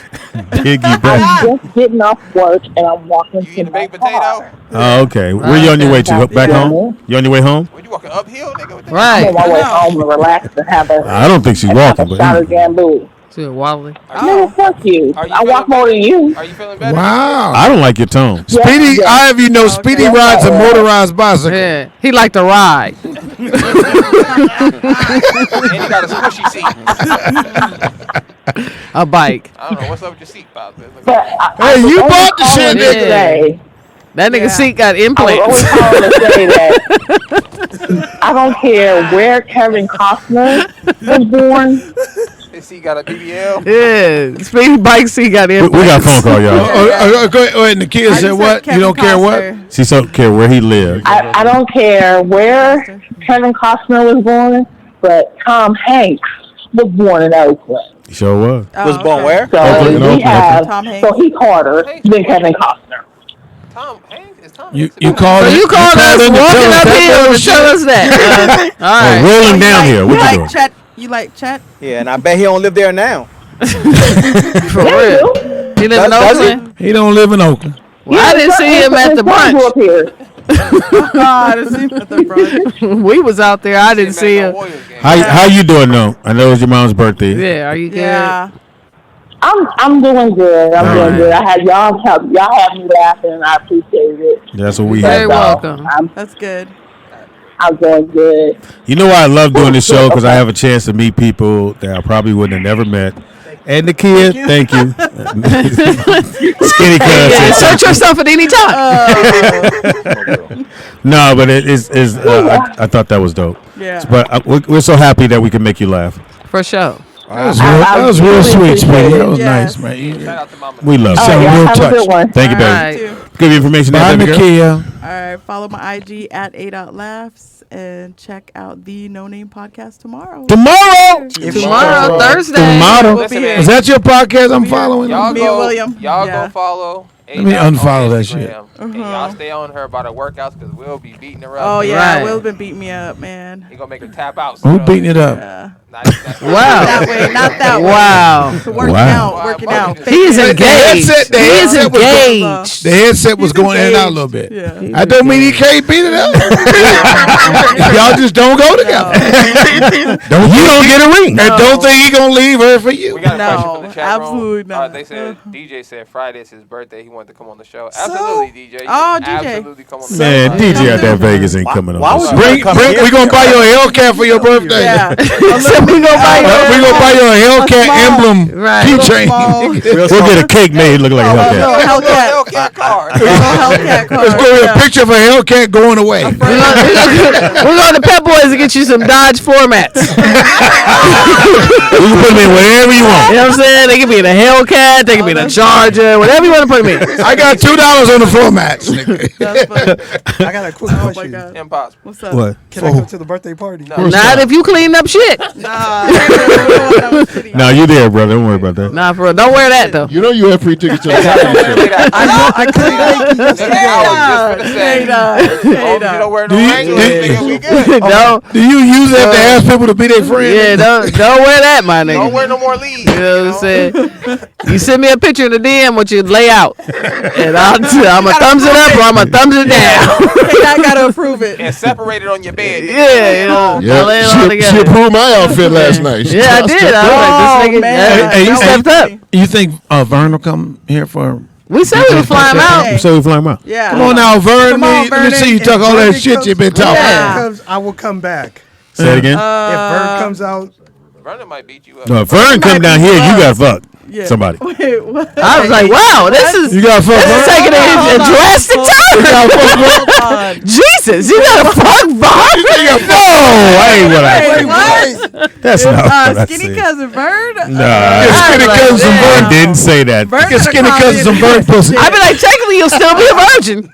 Piggy back. I'm just getting off work and I'm walking You to eating a my baked potato? car. Oh, okay. Where you on your way to? Back home? You on your way home? When you walking uphill, nigga? What the Right. I'm on my way home to relax and have a, I don't think she's and have walking, a but shot of Gamboo. She a wobbly. Nigga, fuck you. Are you I walk feeling more than you. Are you feeling better? Wow. I don't like your tone. Speedy, Yeah. I have you know, Speedy Okay. rides a motorized bicycle. Yeah. He like to ride. And he got a squishy seat. A bike. I don't know what's up with your seat, Bob. But Hey, you bought the shit, nigga. today. That nigga seat got I was implants. always calling to say that I don't care where Kevin Costner was born. His seat got a BBL. Yeah. Speedy bike seat got We implants. got a phone call, y'all. Go ahead. And the kid said what? You don't care what? She don't care where he lives. I don't care where Kevin Costner was born, but Tom Hanks was born in Oakland. He sure was. Was born where? So Oakland, we Oakland. have, Tom Hanks. so he Carter than Kevin Costner. Tom Hanks? Is Tom You Hanks? called So it. you called us in to tell walking us uphill that to tell us that. All right. Rolling downhill. What you doing? Chet? You like Chet? Yeah, and I bet he don't live there now. For real. He live in Does he? Oakland? He don't live in Oakland. Well, I didn't see him at the brunch. Up here. I didn't see him at the brunch. We was out there. I didn't see him. How you doing though? I know it was your mom's birthday. Yeah, are you good? Yeah. I'm doing good. I'm doing good. I had y'all have me laughing, and I appreciate it. That's what we Very had. welcome. That's good. I'm doing good. You know why I love doing this show? Because I have a chance to meet people that I probably would have never met. And the kid, thank you. Skinny Yeah, cousin. search yourself at any time. No, but I thought that was dope. Yeah. But we're so happy that we can make you laugh. For sure. That was real sweet, Speedy. That was Yes. nice, man. Shout out to Mama. We love Oh, you. yeah, real have a touch. good one. Thank you, All baby. right. Too. Give you information Bye, there, baby girl. Nakia. All right. Follow my IG at @laughs and check out the No Name podcast tomorrow. Tomorrow. Tomorrow, Thursday. Tomorrow. We'll be Listen, here. man. Is that your podcast I'm following? Y'all Me and go, William. Y'all Yeah. go follow. Let me A-Dot unfollow on that Instagram. shit. And y'all stay on her about her workouts because we'll be beating her up. Oh yeah, Right. Will's been beating me up, man. He gonna make her tap out. Who beating it up? Yeah. Wow. Not that way. Wow. Working out. He is engaged. The headset was going in and out a little bit. Yeah. I don't mean he can't beat it up. Y'all just don't go together. You don't get a ring. And don't think he gonna leave her for you. We got a question from the chat room. Absolutely not. They said DJ said Friday is his birthday. He wanted to come on the show. Absolutely, DJ. Oh, DJ. Absolutely come on the Man, show. DJ out there in Vegas ain't coming on. Why would you Bring, we gonna buy you a Hellcat for your birthday. Yeah. We gonna buy We gonna buy you a Hellcat emblem keychain. We'll get a cake made look like a Hellcat. Hellcat car. Let's go with a picture of a Hellcat going away. We're going to Pep Boys to get you some Dodge formats. You can put them in wherever you want. You know what I'm saying? They can be in a Hellcat, they can be in a Charger, whatever you want to put them in. I got $2 on the formats. I got a quick question. Impossible. What's up? What? Can I come to the birthday party? Not if you clean up shit. No, you there, brother. Don't worry about that. Nah, for real. Don't wear that, though. You know you have free tickets to the party. I couldn't make you yesterday. Do you use that to ask people to be their friend? Yeah, don't wear that, my nigga. Don't wear no more leaves. You know what I'm saying? You send me a picture in the DM what you lay out, and I'm a thumbs it up or I'm a thumbs it down. I gotta approve it. And separate it on your bed. Yeah, you know. Lay it all She together. approved my outfit last night. Yeah, I did. I was like, this nigga, he stepped up. You think Vern will come here for? We said we would fly him out. So we fly him out. Yeah. Come on now, Vern. Come on, Let me see you talk all that shit you've been talking. I will come back. Say it again. If Bird comes out, Vernon might beat you up. No, if Vern come down here, you got fucked. Yeah. Somebody. Wait, what? I was like, wow, this is You got fucked. this is taking a drastic turn. Jesus, you got a fuck Vern? No, I ain't what I What? That's not what I Skinny said. cousin Bird? Nah, Skinny cousin I Vern. didn't say that. Bird Get skinny gonna cousins call some Vern pussy. I'd be like, technically, you'll still be a virgin.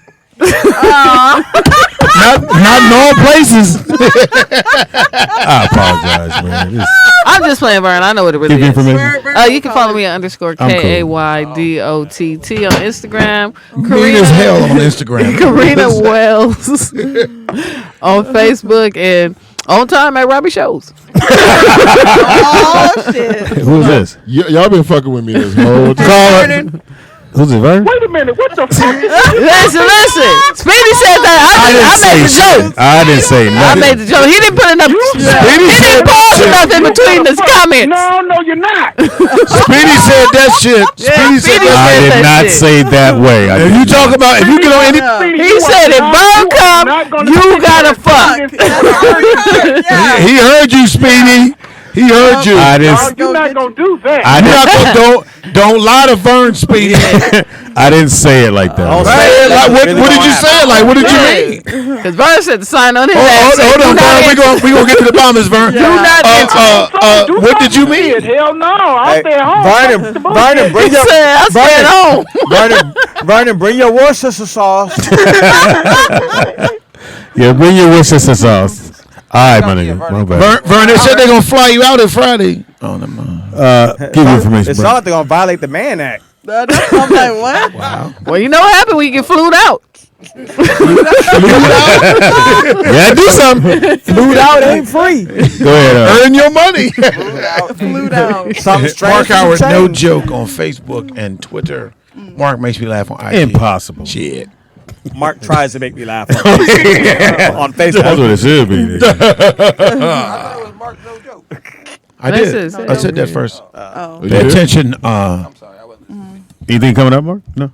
Not in all places. I apologize, man. I'm just playing Vern. I know what it really Give is. information. You can follow me at _KAYDOTT on Instagram. Mean as hell on Instagram. Karina Wells on Facebook and on time at Robbie Shows. Oh, shit. Who's this? Y'all been fucking with me this whole time. Who's it, Vern? Wait a minute, what the fuck? Listen. Speedy said that. I made the joke. I didn't say I nothing. made the joke. He didn't put enough. Speedy He said didn't pause enough in between his comments. No, you're not. Speedy said that shit. Speedy said Speedy that. I did not say that way. If you talk about, if you get on any, He said if Vern come, you gotta fuck. he heard you, Speedy. He heard you. I didn't. You're not gonna do that. Don't lie to Vern, Speedy. I didn't say it like that. Say it like, what did you say it like? What did you mean? Because Vern said the sign on his ass. Hold on, Vern. We gonna get to the bombers, Vern. Do not answer. What did you mean? Hell no, I'll stay at home. Vernon, bring He your said, I stay at home. Vernon, bring your Worcestershire sauce. Yeah, bring your Worcestershire sauce. All right, my nigga. My bad. Vern, they said they're gonna fly you out on Friday. Oh, never mind. Give you information, It's bro. not like they're gonna violate the Mann Act. I'm like, what? Well, you know what happened when you get flued out. Yeah, do something. Flued out ain't free. Go ahead. Earn your money. Flew down. Something Mark strange. Howard, no joke on Facebook and Twitter. Mark makes me laugh on IG. Impossible. Shit. Mark tries to make me laugh on Facebook. That's what it should be. nigga. I did. I said that first. Pay did? attention. Anything coming up, Mark? No.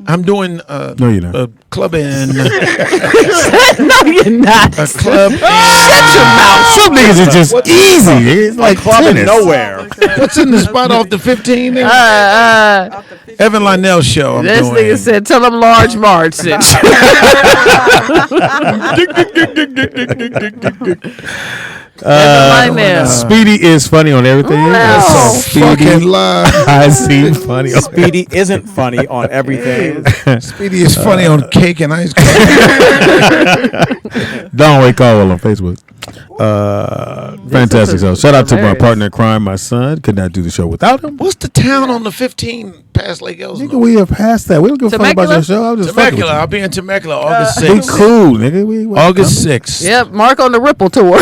I'm doing No, you're not. a club in No, you're not. a club. Shut your mouth. Some niggas is just easy. It's like Club in tennis. nowhere. What's in the spot off the 15? Evan Lionel show. I'm This doing. nigga said, tell him Large Marge sent Speedy is funny on everything. Wow. Fucking lie. I see funny. On Speedy isn't funny on everything. Speedy is funny on cake and ice cream. Don Wake Caldwell on Facebook. Fantastic show. Shout out to my hilarious. partner in crime, my son. Could not do the show without him. What's the town on the 15 past Lake Elsinore? Nigga, we have passed that. We don't give a fuck about your show. I was just fucking with Temecula. you. I'll be in Temecula August Be 6th. cool, nigga. We August 6th. Yep, Mark on the Ripple tour.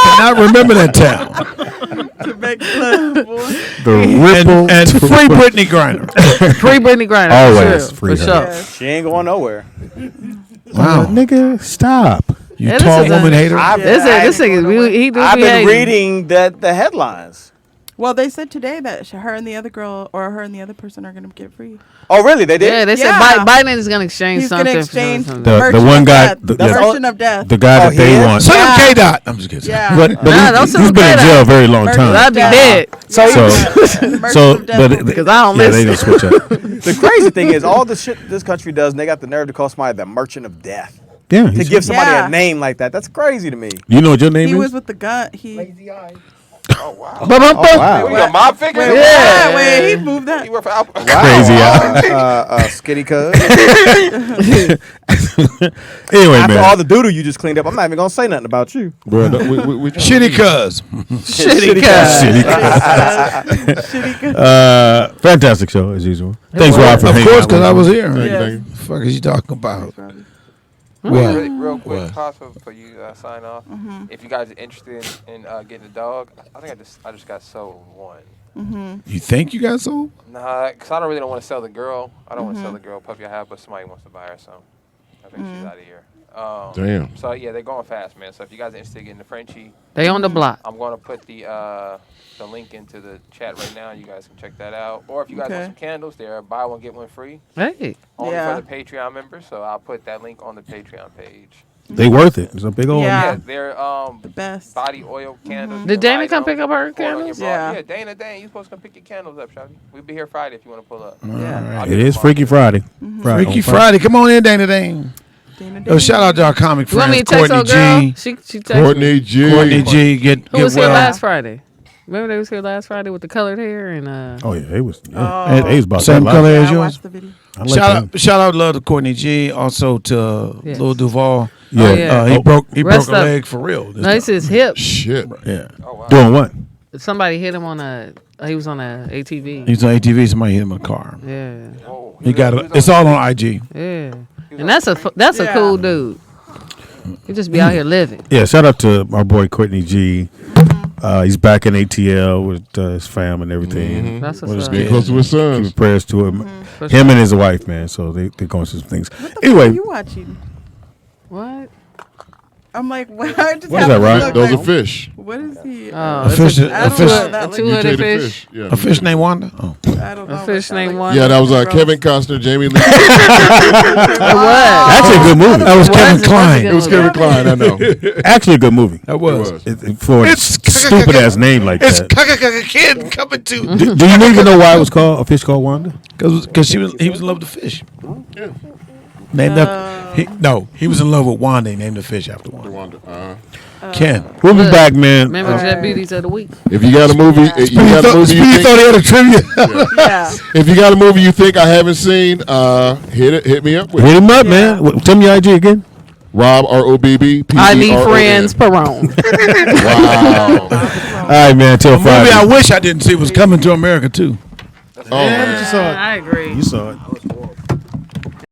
cannot remember that town. The ripple and free Brittany Griner. Free Brittany Griner. Always for free sure. her. She ain't going nowhere. Wow, nigga, stop. You Yeah, tall this is woman a- hater. This nigga, he do I've be been hating. reading the headlines. Well, they said today that her and the other girl, or her and the other person, are going to get free. Oh, really? They did? Yeah, they said Biden is going to exchange He's something. going to exchange for the The one guy, merchant of death. the guy that they want. Send him K-Dot. I'm just kidding. Yeah. But he's been in jail a very long time. I'd be dead. Because I don't listen. they don't switch up. The crazy thing is, all the shit this country does, and they got the nerve to call somebody the merchant of death. Yeah, To give somebody a name like that. That's crazy to me. You know what your name He is? was with the gun. Lazy Eye. Oh wow! Oh, wow. We got mob figure. Wait, he moved that. He worked for Alpha. Crazy Skitty cuz. Anyway, After man. all the doodle you just cleaned up, I'm not even gonna say nothing about you. Bro, Shitty cuz. Shitty cuz. Fantastic show as usual. Thanks, Rob, for Of hanging course, out because with I us. was here. Thank you. The fuck is you talking about? Real quick, Costa, for you sign off. If you guys are interested in getting a dog, I think I just got sold one. You think you got sold? Nah, because I don't really want to sell the girl. I don't want to sell the girl puppy I have, but somebody wants to buy her, so I think she's out of here. Damn. So yeah, they're going fast, man. So if you guys are interested in getting the Frenchie, They on the block. I'm going to put the link into the chat right now. You guys can check that out. Or if you guys want some candles, they're buy one get one free. Hey. Only for the Patreon members. So I'll put that link on the Patreon page. They worth it. It's a big old. Yeah, they're the best body oil candles. Did Dana come pick up her candles? Yeah, Dana, you supposed to come pick your candles up, Shawty. We'll be here Friday if you want to pull up. Yeah, it is Freaky Friday. Freaky Friday. Come on in, Dana Dane. Yo, shout out to our comic You want me friends, to text Courtney old girl? G. She texted Courtney me. G. Courtney G. Get Who was well. here last Friday? Remember they was here last Friday with the colored hair and Oh yeah, it was. Yeah. It was about Same that color life. as yours. Shout out, love to Courtney G. Also to Lil Duval. Yeah. He broke a Rest up. leg for real. No, it's his hip. Shit. Yeah. Oh, wow. Doing what? Somebody hit him on a. He was on a ATV. He's on ATV. Somebody hit him in a car. Yeah. He got it. It's all on IG. Yeah. And that's a cool dude. He just be out here living. Yeah, shout out to our boy Courtney G. He's back in ATL with his fam and everything. That's What what's is up. good. Close to his sons. Keep prayers to him. For Him sure. and his wife, man. So they're going through some things. What the Anyway, fuck are you watching? What? I'm like, what? What is that, Ryan? Those are fish. What is he? Oh, A fish. I A don't fish. know that Mutated two-headed Mutated fish. Yeah. A fish named Wanda. Oh. I don't know. A fish named one. Wanda. Yeah, that was Kevin Costner, Jamie Lee. It was. actually a good movie. That was Kevin Kline. It was Kevin Kline, I know. Actually a good movie. That was. For a stupid ass name like It's that. kid coming to. Do you even know why it was called a fish called Wanda? Because he was in love with the fish. Yeah. Named he was in love with Wanda. He named the fish after Wanda. Ken. We'll be back, man. Remember Jet Beauties of the Week. If you got a movie, Speedy thought he had a trivia. Yeah. If you got a movie you think I haven't seen, hit me up with Hit him up, man. Tell me your IG again. Rob ROBB. I need friends, Perone. Wow. All right, man. Till A movie Friday. I wish I didn't see was Coming to America too. Oh, Yeah, but you saw it. I agree. You saw it.